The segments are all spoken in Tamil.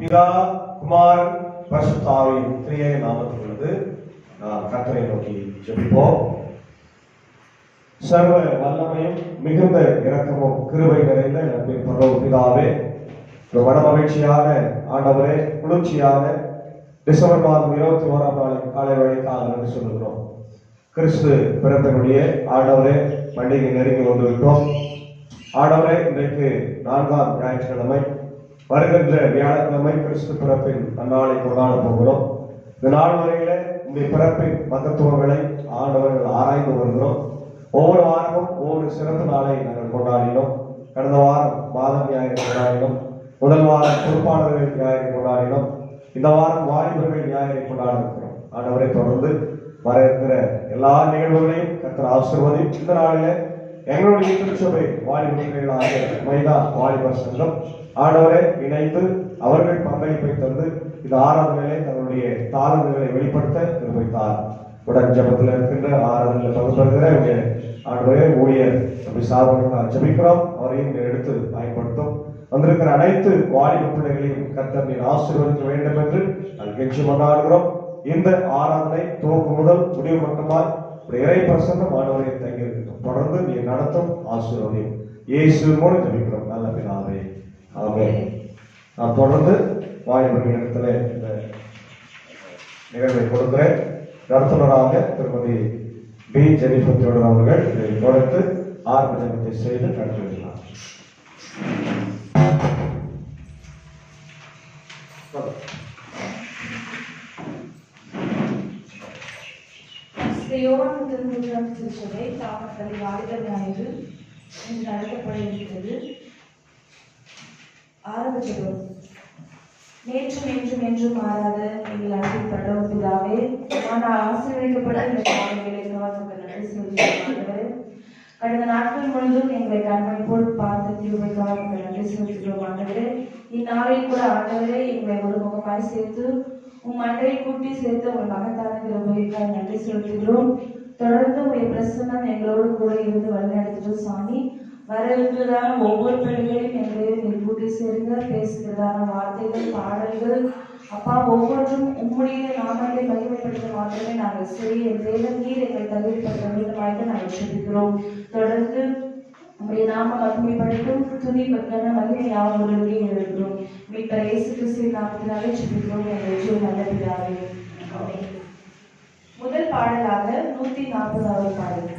பிதா குமாரன் பரிசுத்தாவின் திரிய நாமத்திலிருந்து நாம் கர்த்தரை நோக்கி ஜெபிப்போம். சர்வ வல்லமையும் மிகுந்த இரக்கமும் கிருபை நிறைந்த அன்பின் பரலோக பிதாவே, மன மகிழ்ச்சியாக ஆண்டவரே, குளிர்ச்சியாக டிசம்பர் மாதம் 21ஆம் நாள் காலை வேளைக்காக நன்றி சொல்லுகிறோம். கிறிஸ்து பிறப்பினுடைய ஆண்டவரே பண்டிகை நெருங்கி வந்துவிட்டோம். ஆண்டவரே, இன்றைக்கு 4ஆம் ஞாயிற்றுக்கிழமை, வருகின்ற வியாழக்கிழமை கிறிஸ்து பிறப்பின் அந்நாளை கொண்டாட போகிறோம். இந்த நாள் வரையில உங்களுடைய பிறப்பின் மகத்துவங்களை ஆண்டவர்கள் ஆராய்ந்து வருகிறோம். ஒவ்வொரு வாரமும் ஒவ்வொரு சிறப்பு நாளை நாங்கள் கொண்டாடினோம். கடந்த வாரம் மாதம் ஞாயிறு கொண்டாடினோம். முதல் வாரம் பொறுப்பாளர்கள் ஞாயிறு கொண்டாடினோம். இந்த வாரம் வாலிபர்கள் ஞாயிறை கொண்டாட இருக்கிறோம். ஆண்டவரை தொடர்ந்து வர இருக்கிற எல்லா நிகழ்வுகளையும் கர்த்தர் ஆசீர்வதி. இந்த நாளில எங்களுடைய திருச்சபை வாலிபர்களாக மைதா வாலிபர் சங்கம் ஆண்டவரை இணைந்து அவர்கள் பங்களிப்பை தந்து இந்த ஆராதனையிலே தன்னுடைய தாளங்களை வெளிப்படுத்த நிர்வகித்தார். உடன் ஜபத்தில் இருக்கின்ற ஆராதனையில் பகுதிருக்கிற ஆண்டவரே ஊழியர் அப்படி சாதனை ஜபிக்கிறோம். அவரையும் எடுத்து பயன்படுத்தும். வந்திருக்கிற அனைத்து வாலிப பிள்ளைகளையும் கர்த்தர் ஆசீர்வதிக்க வேண்டும் என்று நாங்கள் கெஞ்சி கொண்டாடுகிறோம். இந்த ஆராதனை துவக்கம் முதல் முடிவு மட்டுமாய் இறை பிரசன்னம் ஆண்டவரை தங்கி இருக்கட்டும். தொடர்ந்து நீ நடத்தும் ஆசீர்வதியும் இயேசு மூலம் ஜபிக்கிறோம் நல்ல பிதாவே, ஆமென். நான் தொடர்ந்து வாலிபர்களிடத்தில் இந்த நிகழ்வை கொடுக்கிறேன். நடத்துனராக திருமதி பி ஜெனிஃபர் தேடர் அவர்கள் இதை தொடர்ந்து ஆரம்ப ஜெபத்தை செய்து நடத்தி வருகிறார். யோவான் திருச்சபை தாமரை வாலிபர் ஞாயிறு இன்று நடத்தப்பட இருக்கிறது. ஆரம்ப ஜெபம். நேற்றும் என்றும் என்றும் மாறாத எங்கள் அன்பின் பரலோக பிதாவே, ஆனால் ஆசீர்வதிக்கப்பட்ட இந்த காலைகளுக்காக நன்றி செலுத்துகிறோம். கடந்த நாட்கள் முழுவதும் எங்களை கண்மணி போல் பார்த்த கிருபைக்காக நன்றி செலுத்துகிறோம் ஆண்டவரே. இந்நாளில் கூட ஆண்டவரே எங்களை ஒரு முகமாய் சேர்த்து உம் அன்றை கூட்டி சேர்த்து உங்கள் மகத்தான கிருபைக்காக நன்றி செலுத்துகிறோம். தொடர்ந்து உடைய பிரசன்னம் எங்களோடு கூட இருந்து வழிநடத்துகிற சாமி. வர இருக்கிறதான ஒவ்வொரு பிள்ளைகளையும் எங்களையும் நீர் கூட்டி சேருங்க. பேசுகிறதான வார்த்தைகள், பாடல்கள் அப்பா ஒவ்வொன்றும் உம்முடைய நாமத்தை மகிமைப்படுத்த மாத்திரமே நாங்கள் சிறிய தேவன் நீர் எங்களை தகுதிப்படுத்த வேண்டுமாக நாங்கள் சொல்கிறோம். தொடர்ந்து உங்களுடைய நாம மகிமைப்படுத்தும் துதி பக்கான மகிமை யாவர்களுடைய எழுதுகிறோம். மீட்பர் இயேசு கிறிஸ்துவின் நாமத்தினாலே ஜெபிக்கிறோம் எங்கள் நல்ல பிதாவே, ஆமென். முதல் பாடலாக 140வது பாடல்.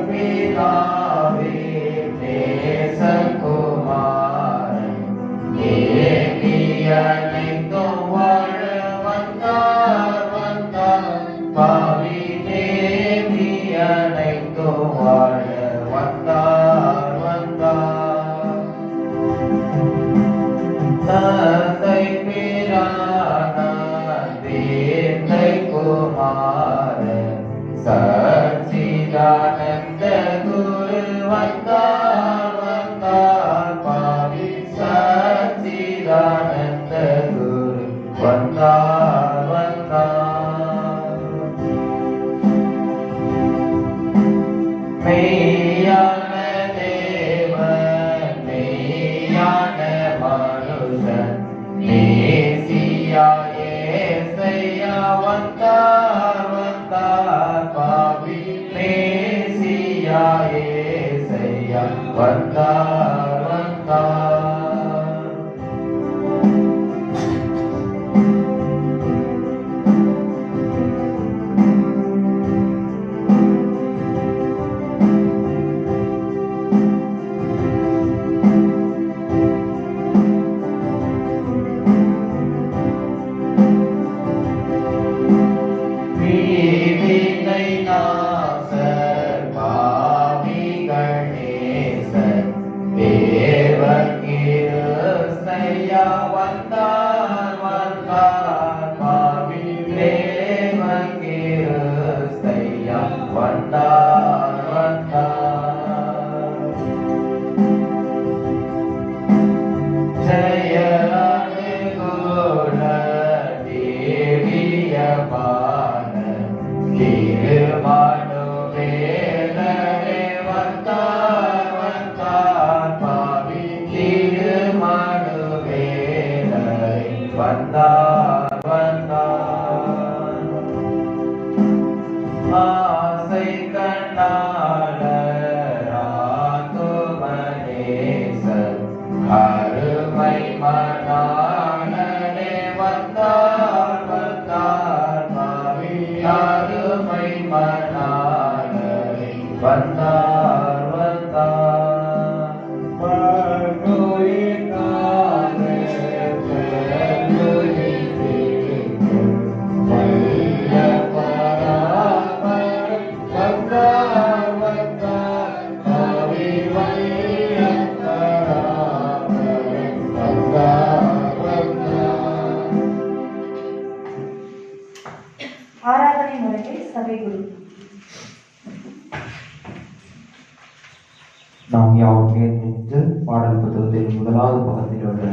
Be என்றும் வாழ வந்தார் வந்தார். தந்தை பிரான வேந்தை குமாரன் சச்சிதானந்த குரு வந்தார் வந்தார். பாவி சச்சிதானந்த குரு வந்தார் வந்தார். மெய்யான தேவன் மெய்யான மனுஷன் மேசியா ஏசையா வந்தார் வந்தார். பாவி மேசியா ஏசையா வந்தார் வந்தார். வீதினை நாசர் பாவிகள் நேசர் தேவன் கிறிஸ்தையா வந்தார் வந்தார். பாவி தேவன் கிறிஸ்தையா வந்தார் வந்தார். ஜெயராணி குண தேவிய பான திருமணுவேலனே வந்தார் வந்தார். பாவி திருமணுவேலனே வந்தார் வந்தார். ஆசை கண்ணாளர் ஆத்துமநேசர் அருமை மணாளனே வந்தார் வந்தார். பாவி அருமை மணாளனே வந்தார் வந்தார். பங்குயினாலே பெருங்குடி தீர்க்கும் வல்ல பராபரன் வந்தார் வந்தார். பாவி வல்ல பராபரன் வந்தார் வந்தார். ஆராதனை முறையில் சபை குரு. நாம் யாவும் நின்று பாடல் புத்தகத்தில் முதலாவது பக்கத்தில் உள்ள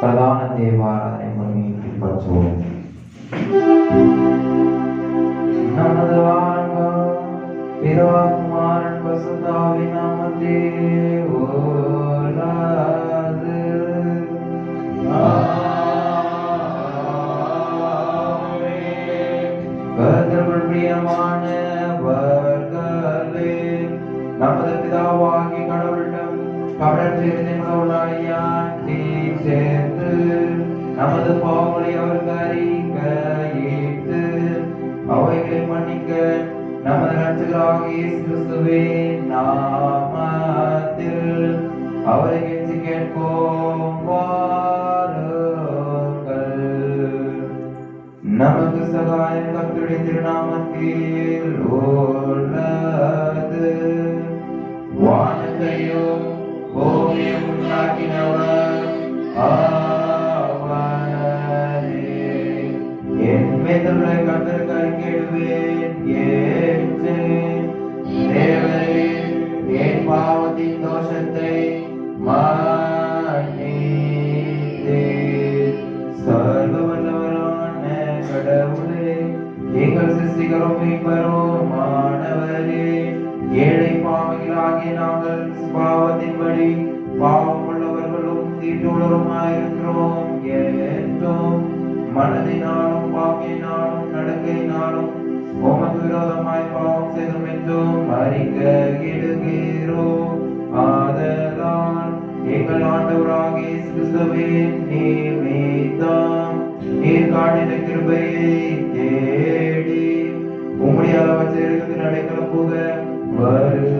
பிரதான தேவ ஆராதனை முறையை பின்பற்றுவோம். நமது வாழ்வா பிதா குமாரன் பசுதாவின் நாமத்தில் ஓராது. கர்த்தருக்குள் பிரியமானவர்களே, நமது பிதாவாகிய கடவுளிடம் கடன் சேர்ந்து சேர்த்து நமது பாவங்களை அவருக்கு அறிக்கையிட்டு அவைகளை மன்னிக்க நமது இரட்சகராகிய இயேசு கிறிஸ்துவின் நாமத்தில் அவரை கெஞ்சி கேட்போம். வாருங்கள். நமக்கு சகாயம் கர்த்தருடைய திருநாமத்தில் உள்ளது. வானத்தையும் பூமியையும் உண்டாக்கினவர் அவரே. என் வேதங்களை கர்த்தருக்கு அறிக்கையிடுவேன். தேவரே, என் பாவத்தின் தோஷத்தை மன்னித்தீர். சர்வ வல்லவரான கடவுளே, எங்கள் சிருஷ்டிகரும் மீட்பருமானவரே, ஏழை பாவிகளாகிய நாங்கள் பாவத்தின்படி பாவம் உள்ளவர்களும் தீட்டுள்ளவருமாயிருக்கிறோம் என்றும் மனதினாலும் வாக்கினாலும் நடக்கையினாலும் உமக்கு விரோதமாய் பாவம் செய்தோம் என்றும் அறிக்கையிடுகிறோம். ஆதலால் எங்கள் ஆண்டவராகிய இயேசு கிறிஸ்துவின் நிமித்தம் நீர் காட்டின கிருபையை தேடி உம்முடைய அளவற்ற இரக்கத்தின் அடைக்கலம் புக வருகிறோம்.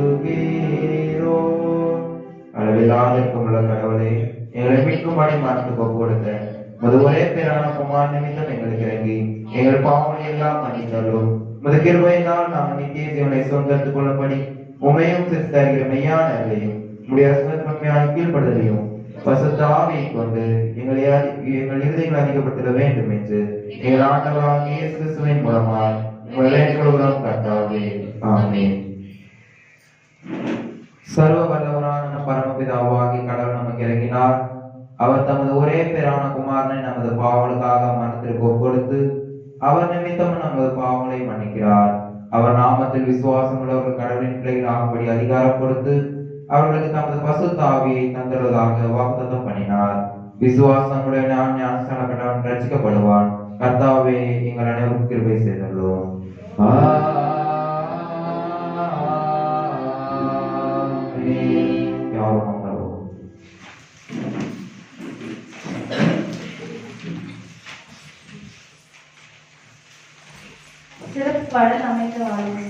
அளவில்லாத இரக்கமுள்ள கடவுளே, எங்களை மீட்கும்படி மனத்துக்கு ஒப்பு கொடுத்த ஒரே பேரான குமார் நிமித்தம் எங்களுக்கு இறங்கி எங்கள் பாவங்களை எல்லாம் மன்னித்தருளும். உமது கிருபையினால் நாங்கள் நித்திய ஜீவனை சொந்தத்துக் கொள்ளபடி உமையும் சித்தரிகிற மெய்யானவரையும் உடைய சுதந்திரமையான கீழ்ப்படுதலையும் பசுத்த ஆவியை கொண்டு எங்கள் இருதயங்கள் அதிகப்படுத்த வேண்டும் என்று எங்கள் ஆண்டவராகிய இயேசு கிறிஸ்துவின் மூலமாக உங்களை வேண்டுகொள்கிறோம் கர்த்தாவே. ஆமென். சர்வ வல்லவரான பரமபிதாவாகி கடவுள் நமக்கு இறங்கினார். அவர் தமது ஒரே பேரான குமாரனை நமது பாவங்களுக்காக மனத்திற்கு ஒப்புக்கொடுத்து அவர் நிமித்தம் நமது பாவங்களை மன்னிக்கிறார். அவர் நாமத்தில் விசுவாசம் உள்ளவர்கள் கடவுளின் பிள்ளைகளாகும்படி அதிகாரம் கொடுத்து அவர்களுக்கு தமது பசுத்த ஆவியை தந்துள்ளதாக வாக்குத்தத்தம் பண்ணினார். விசுவாசமுடைய ஞானஸ்நானப்பட்டவன் ரட்சிக்கப்படுவான். கர்த்தாவே, எங்கள் அனைவருக்கும் கிருபை செய்துள்ளோம். யாரும் அமர்வோம். சிறப்பு பாடல் அமைக்க வாழ்வு.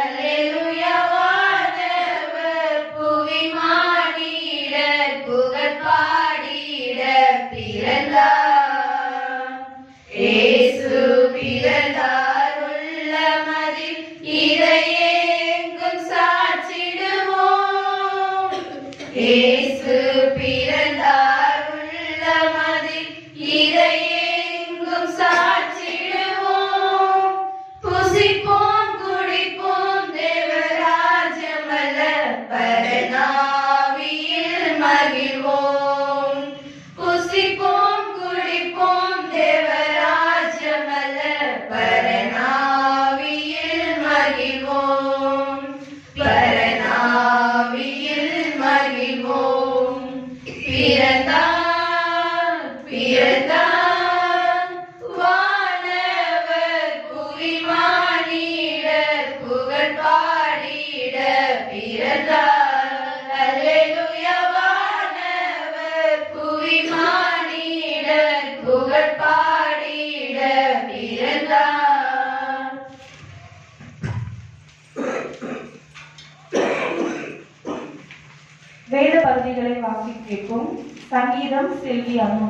Alleluia, வானவர் புவி மானிடர் கேட்போம். சங்கீதம் செல்வி அனு.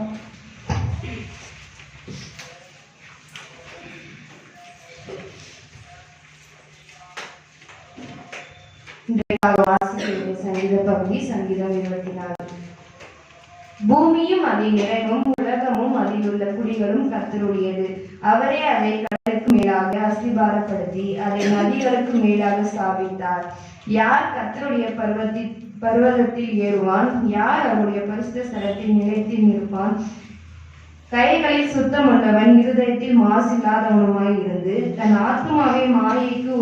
சங்கீத பகுதி சங்கீதம் 24. பூமியும் அதில் நிறைவும் உலகமும் அதில் உள்ள குடிகளும் கர்த்தருடையது. அவரே அதை கடலுக்கு மேலாக அஸ்திபாரப்படுத்தி அதை நதிகளுக்கு மேலாக ஸ்தாபித்தார். யார் கர்த்தருடைய பர்வதத்தில் ஏறுவான்? யார் அவருடைய பரிசுத்த ஸ்தலத்தில் நிலைத்து நிற்பான்? கைகளில் சுத்தமுள்ளவன், இருதயத்தில் மாசில்லாதவனுமாய் இருந்து தன் ஆத்மாவை மாயைக்கு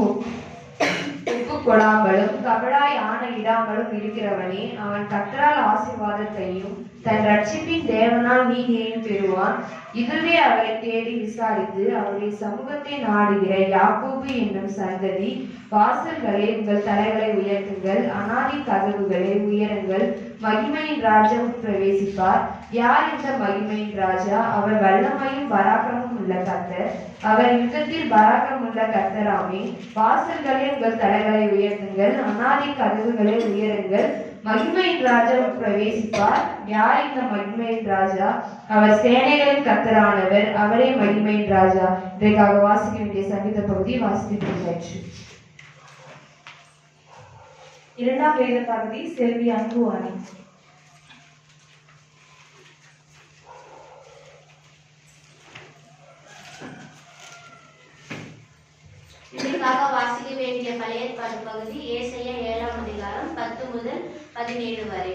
கொடாமலும் கபடாய் இடாமலும் இருக்கிறவனே, அவன் கர்த்தரால் ஆசீர்வாதத்தையும் தன் ரட்சிப்பின் தேவனால் நீதியையும் பெறுவான். இதுவே அவரை தேடி விசாரித்து அவருடைய சமூகத்தை நாடுகிற யாக்கோபு என்னும் சந்ததி. வாசல்களே, உங்கள் தலைகளை உயர்த்துங்கள், அநாதி கதவுகளே உயருங்கள், மகிமையின் ராஜா பிரவேசிப்பார். யார் இந்த மகிமையின் ராஜா? அவர் வல்லமையும் பராக்கிரமும் உள்ள கர்த்தர், அவர் யுத்தத்தில் பராக்கிரம் உள்ள கர்த்தராமே. வாசல்களே, உங்கள் தலைகளை உயர்த்துங்கள், அநாதி கதவுகளை உயருங்கள், மகிமையின் ராஜா பிரவேசிப்பார். யார் இந்த மகிமையின் ராஜா? அவர் சேனைகளின் கர்த்தரானவர், அவரே மகிமையின் ராஜா. இதற்காக வாசிக்க வேண்டிய சங்கீத பகுதி வாசித்து. இரண்டாம் வேத பகுதி செல்வி அன்பு அணி. இதற்காக வாசிக்க வேண்டிய பழைய ஏற்பாடு பகுதி ஏசாயா 7ஆம் அதிகாரம் 10 முதல் 17 வரை.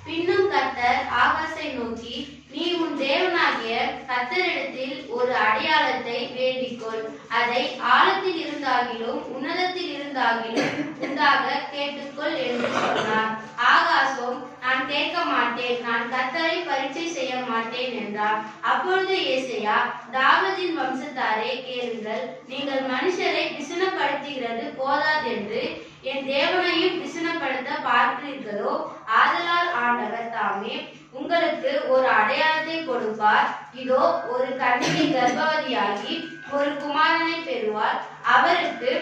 பின்னும் கர்த்தர் ஆகாசை நோக்கி, நீ உன் தேவனாகிய கர்த்தரிடத்தில் ஒரு அடையாளத்தை வேண்டிக்கொள், அதை ஆழத்தில் இருந்தாகிலும் உன்னதத்தில் இருந்தாகிலும் உண்டாக கேட்டுக்கொள் என்று சொன்னார். ஆகாசம், நான் கேட்க மாட்டேன், நான் கர்த்தரை பரீட்சை செய்ய மாட்டேன் என்றார். அப்பொழுது ஏசாயா, தாவீதின் வம்சத்தாரே கேளுங்கள், நீங்கள் மனுஷரை விசனப்படுத்துகிறது போதாதென்று என் தேவனையும் விசனப்படுத்த பார்க்கிறீர்களோ? ஆதலால் ஆண்டவர் தாமே உங்களுக்கு ஒரு அடையாளத்தை கொடுப்பார். இதோ, ஒரு கன்னிகை கர்ப்பவதியாகி ஒரு குமாரனை பெறுவார். அவருக்கு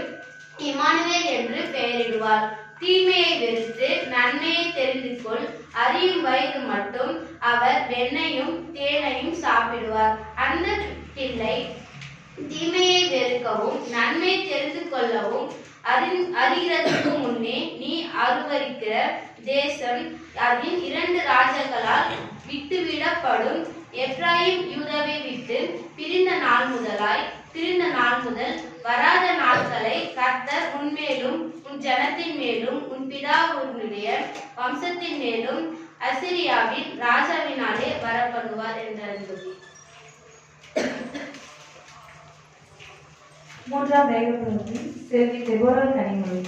இம்மானுவேல் என்று பெயரிடுவார். தீமையை வெறுத்து நன்மையை தெரிந்து கொள், அறியும் வயது மட்டும் அவர் வெண்ணையும் தேனையும் சாப்பிடுவார். அந்த பிள்ளை தீமையை வெறுக்கவும் நன்மை தெரிந்து கொள்ளவும் அறிகிறதுக்கு முன்னே நீ அருவருக்கிற தேசம் அதன் 2 ராஜாக்களால் விட்டுவிடப்படும். எப்ராயிம் யூதாவை விட்டு பிரிந்த நாள் முதல் வராத நாட்களை கர்த்தர் உன்மேலும் உன் ஜனத்தின் மேலும் உன் பிதாவுடைய வம்சத்தின் மேலும் அசிரியாவின் ராஜாவினாலே வரப்படுவார் என்றது. மூன்றாம் வேத பகுதி செல்வி தெபோரா கனிமொழி.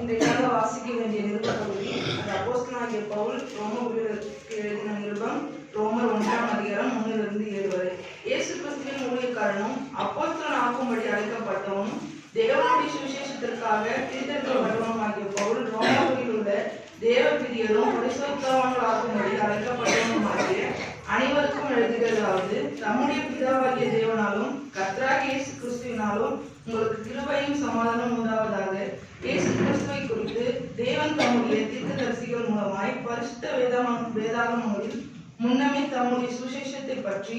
இன்றைக்காக வாசிக்க வேண்டிய நிருப பகுதி அப்போஸ்தலனாகிய பவுல் ரோமர்களுக்கு எழுதின நிருபம், ரோமர் 1ஆம் அதிகாரம் 1 முதல் 7 வரை. இயேசு கிறிஸ்துவின் ஊழியக்காரனும் அப்போஸ்தலன் ஆக்கும்படி அழைக்கப்பட்டவனும் தேவனுடைய சுவிசேஷத்திற்காக தீர்த்தெடுக்கப்பட்டவனுமாகிய பவுல் ரோமாபுரியில் உள்ள தேவ பிரியரும் பரிசுத்தவான்களாகும்படி அழைக்கப்பட்டவனுமாகிய அனைவருக்கும் எழுதுகிறதாவது, தம்முடைய பிதாவாகிய தேவனாலும் கர்த்தராகிய இயேசு கிறிஸ்துவினாலும் உங்களுக்கு கிருபையும் சமாதானம் உண்டாவதாக. இயேசு கிறிஸ்துவை குறித்து தேவன் தம்முடைய தீர்க்கதரிசிகள் மூலமாய் பரிசுத்த வேதாகமங்களில் முன்னமே தம்முடைய சுவிசேஷத்தை பற்றி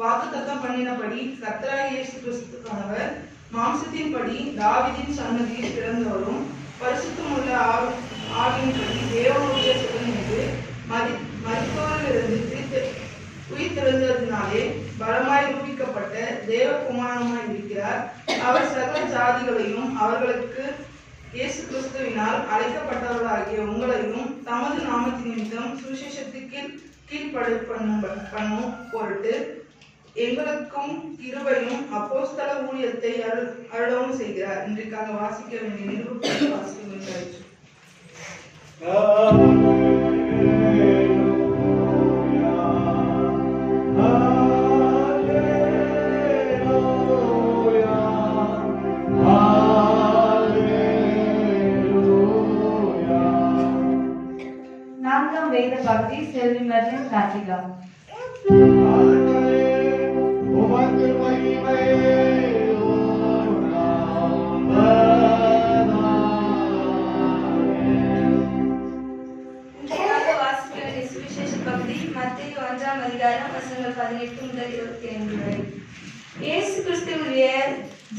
வாக்குத்தத்தம் பண்ணினபடி கர்த்தராகிய இயேசு கிறிஸ்துவானவர் மாம்சத்தின்படி தாவீதின் சன்னதியில் பிறந்தவரும் பரிசுத்தமுள்ள ஆவியின்படி தேவனுடைய சுதன் மீது மரித்தோரிலிருந்து உயிர்த்தெழுந்ததினாலே பலமாய் ரூபிக்கப்பட்ட தேவகுமாரமாய் இருக்கிறார். அவர் சகல ஜாதிகளையும் அவர்களுக்கு இயேசு கிறிஸ்துவினால் அழைக்கப்பட்டவர்களாகிய உங்களையும் தமது நாமத்தின் நிமித்தம் சுவிசேஷத்துக்கு கீழ்ப்படு பண்ணும் பொருட்டு எங்களுக்கும் கிருபையும் அப்போஸ்தல ஊழியத்தை அருளவும் செய்கிறார். இன்றைக்காக வாசிக்க வேண்டிய நிருபத்தை வாசிக்க வேண்டிய நான்காம் வேத பகுதி செல்வி மர்லின் கார்த்திகா. Hallelujah.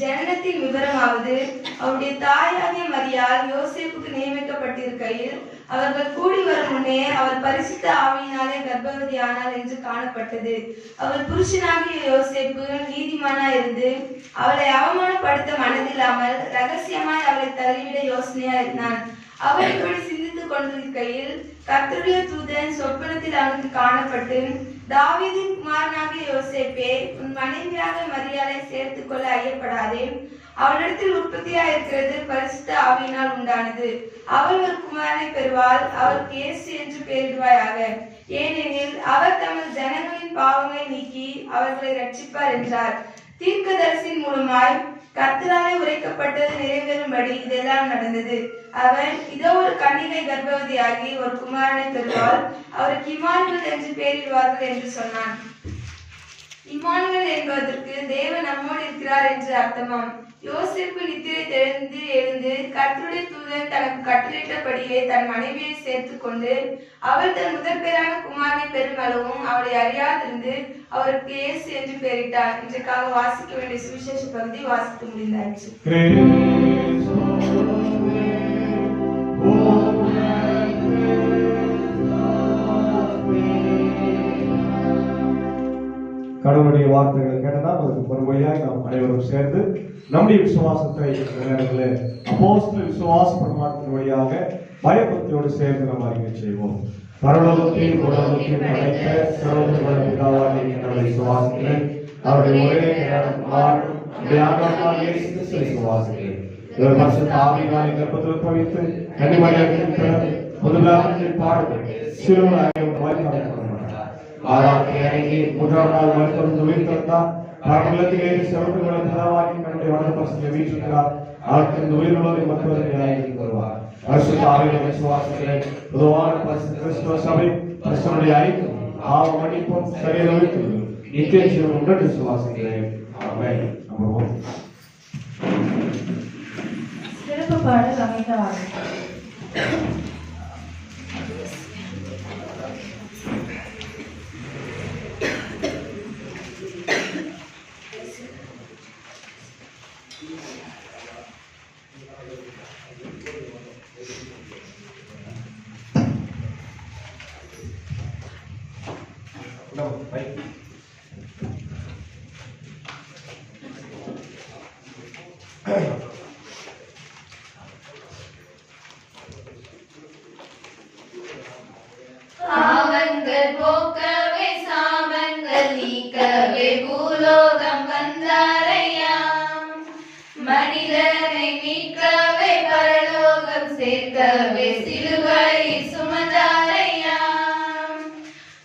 ஜனனத்தின் விவரமாவது, அவருடைய தாயாகிய மரியாள் யோசேப்புக்கு நியமிக்கப்பட்டிருக்கையில் அவர்கள் கூடி வரும் முன்னே அவள் பரிசுத்த ஆவியினாலே கர்ப்பவதியானாள் என்று காணப்பட்டது. அவள் புருஷனாகிய யோசேப்பு நீதிமானாயிருந்து அவளை அவமானப்படுத்த மனதில்லாமல் ரகசியமாய் அவளை தள்ளிவிட யோசனையாயிருந்தான். அவள் இப்படி சிந்தித்துக் கொண்டிருக்கையில் கர்த்தருடைய தூதன் சொப்பனத்தில் அவனுக்கு காணப்பட்டு, தாவீதின் குமாரனாகிய யோசேப்பே, உன் மனைவியாக மரியாதை சேர்த்துக் கொள்ள ஐயப்படாதே. அவளிடத்தில் உற்பத்தியாயிருக்கிறது பரிசுத்த ஆவியினால் உண்டானது. அவள் ஒரு குமாரனை பெறுவாள். அவளுக்கு இயேசு என்று பெயரிடுவாயாக. ஏனெனில் அவர் தமது ஜனங்களின் பாவங்களை நீக்கி அவர்களை ரட்சிப்பார் என்றார். தீர்க்கதரிசியின் மூலமாய் கர்த்தராலே உரைக்கப்பட்டது நிறைவேறும்படி இதெல்லாம் நடந்தது. அவன், இதோ ஒரு கன்னிகை கர்ப்பவதியாகி ஒரு குமாரனை பெறுவாள். அவருக்கு இம்மானுவேல் என்று பெயரிடுவார்கள் என்று சொன்னான். இம்மானுவேல் என்பதற்கு தேவன் நம்மோடு இருக்கிறார் என்று அர்த்தமாம். யோசேப்பு நித்திரை தெளிந்து எழுந்து கர்த்தருடைய தூதன் தனக்கு கட்டளையிட்டபடியே தன் மனைவியை சேர்த்துக் கொண்டு அவள் தன் முதற் பேரான குமாரனை பெருமளவும் அவளை அறியாதிருந்து அவருக்கு இயேசு என்று பெயரிட்டார். இன்றைக்காக வாசிக்க வேண்டிய சுவிசேஷ பகுதி வாசித்து முடிந்தாச்சு. கடவுளுடைய வார்த்தைகளை கேட்டதால் அதுக்கு மறுபடியாக நாம் அனைவரும் சேர்ந்து நம்முடைய விசுவாசத்தை அப்போஸ்தலர் விசுவாச பிரமாணத்தின் வழியாக பயபக்தியோடு சேர்ந்து நாம் அறிக்கை செய்வோம். பரலோகத்தையும் உலகத்தையும் படைத்த சர்வவல்ல பிதாவாகிய எங்களை விசுவாசிக்கிறேன். அவருடைய ஒரே குமாரனும் இயேசு கிறிஸ்துவை விசுவாசிக்கிறேன். இவர் பரிசுத்த ஆவியினாலே கர்ப்பத்தில் பிரவேசித்து கன்னிமரியாளிடம் பிறந்து முதலாவதில் பாடுபட்டு சிலுவையில் மரித்தார். ஆறாம் இறங்கி மூன்றாம் நாள் மருத்துவம் உயிர்த்தார். பரலோகத்திலே சிறப்புகளை பிதாவாகி தன்னுடைய வலது பரிசுத்த வீற்றிருக்கிறார். அவருக்கு உயிர்களை மருத்துவரை வருவார். பரிசுத்த ஆவியினாலே விசுவாசிக்கிறேன். பொதுவான பரிசுத்த கிறிஸ்துவ சபை பரிசுத்தருடைய ஐக்கியம் பாவ மன்னிப்பும் சரீர உயிர்த்தெழுதலும் நித்திய ஜீவனும் உண்டு விசுவாசிக்கிறேன். ஆமென். நம்புவோம். சிறப்பு பாடல் அமைந்தவாறு. பாவங்கள் போக்கவே சாபங்கள் நீக்கவே பூலோகம் வந்தாரையா. மனிதரை மீட்கவே பரலோகம் சேர்க்கவே சிலுவையில் சுமந்தாரையா.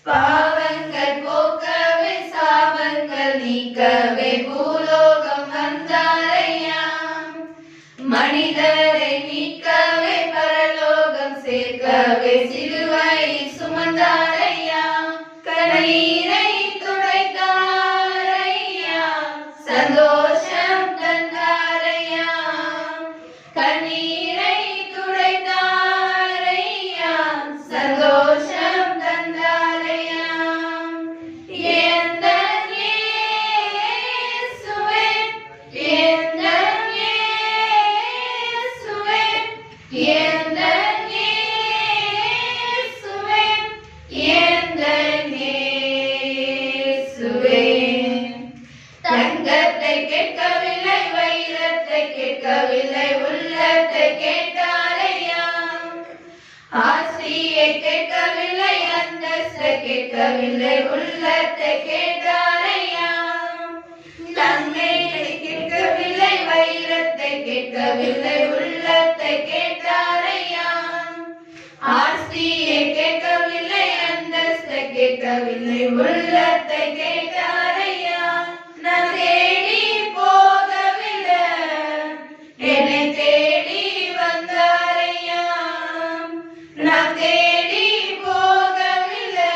பாவங்கள் போக்கவே சாபங்கள் நீக்கவே பூலோகம் வந்தாரையா. மனிதரை மீட்கவே பரலோகம் சேர்க்கவே சிலுவையில் சுமந்தாரையா. கண்ணீரை துடைத்தாரையா, சந்தோஷம் தந்தாரையா. கண்ணீரை துடைத்தாரையா, சந்தோஷம் தந்தாரையா. எந்தன் இயேசுவே, எந்தன் இயேசுவே, எந்தன் இயேசுவே, எந்தன் இயேசுவே. தங்கத்தை கேட்கவில்லை, வைரத்தை கேட்கவில்லை, உள்ளத்தை கேட்டாரையா. ஆசியை கேட்கவில்லை, அந்தஸ்தை கேட்கவில்லை, உள்ளத்தை கேட்டாரையா. நன்மையை கேட்கவில்லை, வைரத்தை கேட்கவில்லை, உள்ளத்தை கேட்டாரையா. ஆஸ்தியை கேட்கவில்லை, அந்தஸ்தை கேட்கவில்லை, உள்ளத்தை கேட்டாரையா. நான் தேடி போகவில்லை, என்னை தேடி வந்தாரையா. நான் தேடி போகவில்லை,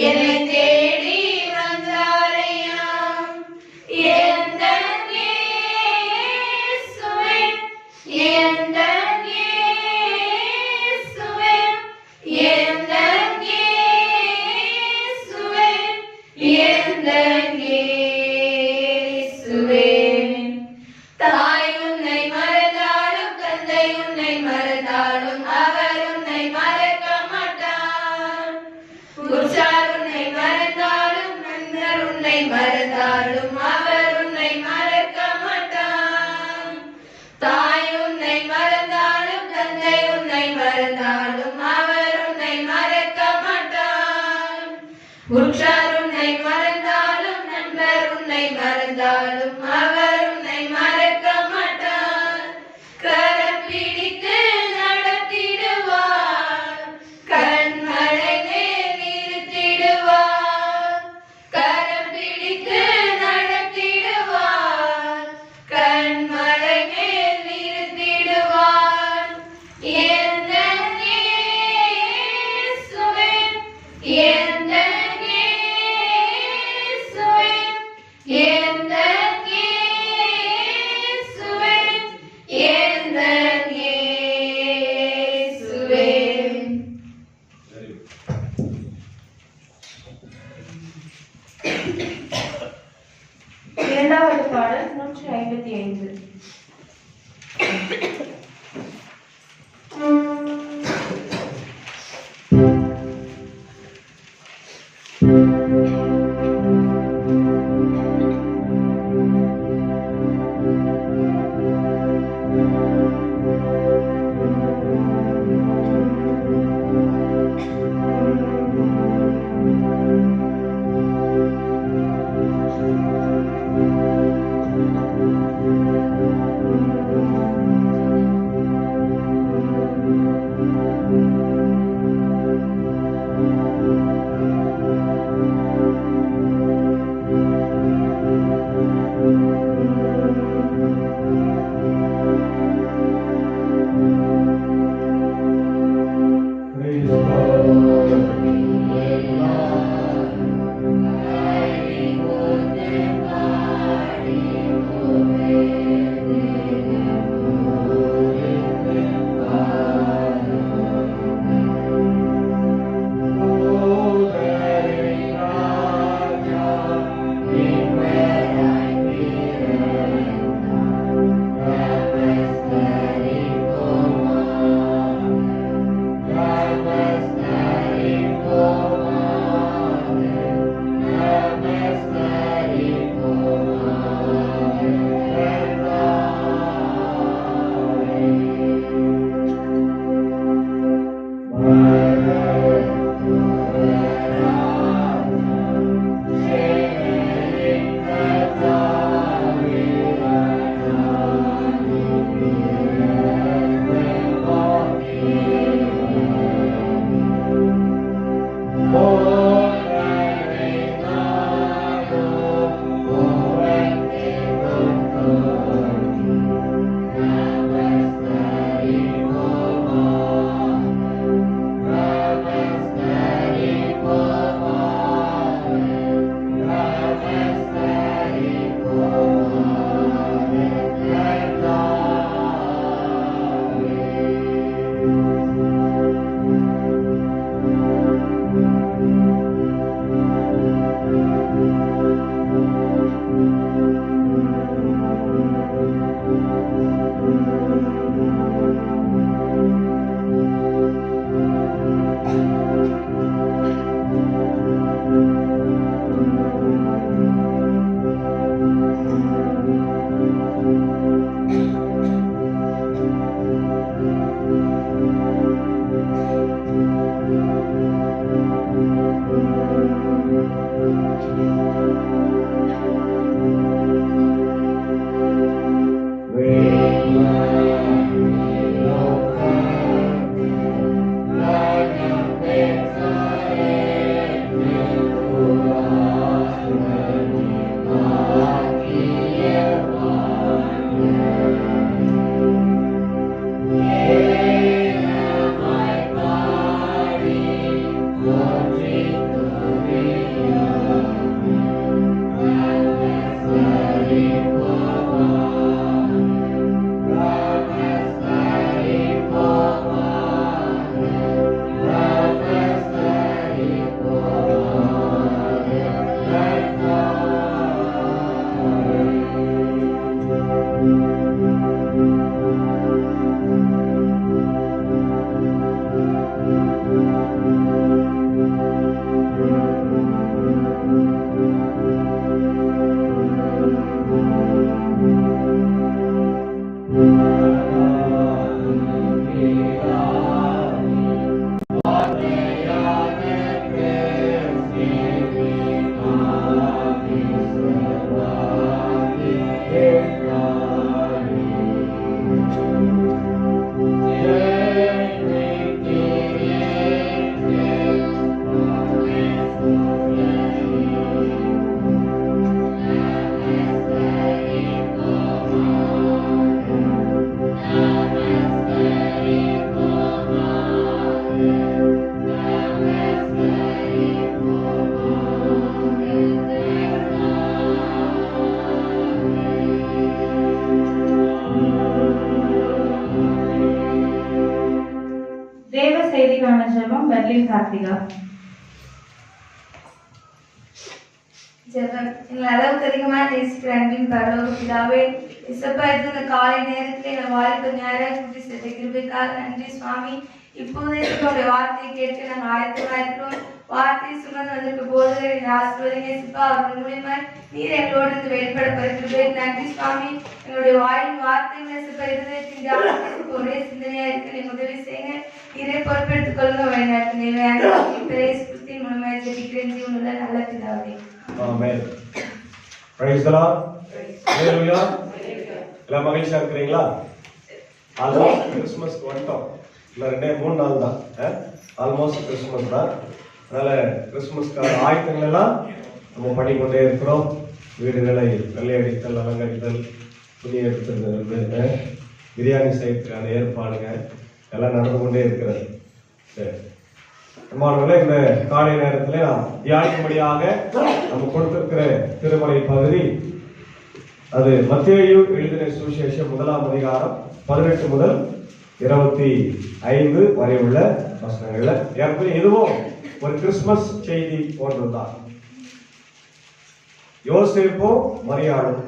என்னை தேடி வந்தாரையா. எந்தன் இயேசுவே, எந்தன் இயேசுவே, எந்தன் இயேசுவே, அவர் உன்னை மறக்க மாட்டார். கரம் பிடித்து நடத்திடுவார், கண்மலை மேல் நிறுத்திடுவார். கரம் பிடித்து நடத்திடுவார், கண்மலை மேல் நிறுத்திடுவார். எந்தன் இயேசுவே, எந்தன் இயேசுவே, எந்தன் இயேசுவே, எந்தன் இயேசுவே. இரண்டாவது பாடல் 155. Thank you. மெர்லின் கார்த்திகா. ஜெபம். எங்கள் அளவுக்கு அதிகமாக நேசிக்கிற அன்பின் பரலோக பிதாவே, இசப்பா இந்த காலை நேரத்தில் எங்கள் வாழ்க்கை நேரம் கூட்டி சேர்த்த கிருபைக்காக நன்றி சுவாமி. இப்போதே உங்களுடைய வார்த்தையை கேட்டு நாங்கள் ஆயத்தமாக இருக்கிறோம். வார்த்தையை சுமந்து வந்திருக்க போது ஆசிர்வதிங்க சிப்பா. அவர்கள் மூலியமா நீர் எங்களோடு இருந்து வெளிப்படப்படுகிறது. நன்றி சுவாமி. எங்களுடைய வாயின் வார்த்தைகளை சிப்பா இருதயத்தின் ஒரே சிந்தனையா இருக்கு. நீங்க உதவி செய்யுங்க. நீரை பொறுப்பெடுத்துக் கொள்ளுங்க. வழிநடத்துங்க மூலமாக ஜெபிக்கிறேன் ஜீவனுள்ள நல்ல பிதாவே. ஆமென். Praise the Lord. Hallelujah. எல்லாம் மகிழ்ச்சியா இருக்கிறீங்களா? ஆல்மோஸ்ட் கிறிஸ்துமஸ்க்கு வந்துட்டோம். இன்னும் 2-3 நாள் தான். ஆல்மோஸ்ட் கிறிஸ்துமஸ் தான். அதனால கிறிஸ்துமஸ்க்கான ஆயத்தங்கள் எல்லாம் நம்ம பண்ணிக்கொண்டே இருக்கிறோம். வீடுகளை வெள்ளையடித்தல், அலங்கரித்தல், புதிய எடுத்துறது, பிரியாணி செய்யறதுக்கான ஏற்பாடுங்க எல்லாம் நடந்து கொண்டே இருக்கிறது. சரி, அம்மாவர்களே, இந்த காலை நேரத்தில் நாம் தியானிக்கும்படியாக நம்ம கொடுத்திருக்கிற திருமறை பகுதி அது மத்தேயு எழுதின சுவிசேஷம் 1ஆம் அதிகாரம் 18 முதல் 25 வரை உள்ள வசனங்கள்ல இதுவும் ஒரு கிறிஸ்துமஸ் செய்தி போன்றதுதான். யோசேப்பும் மரியாளும்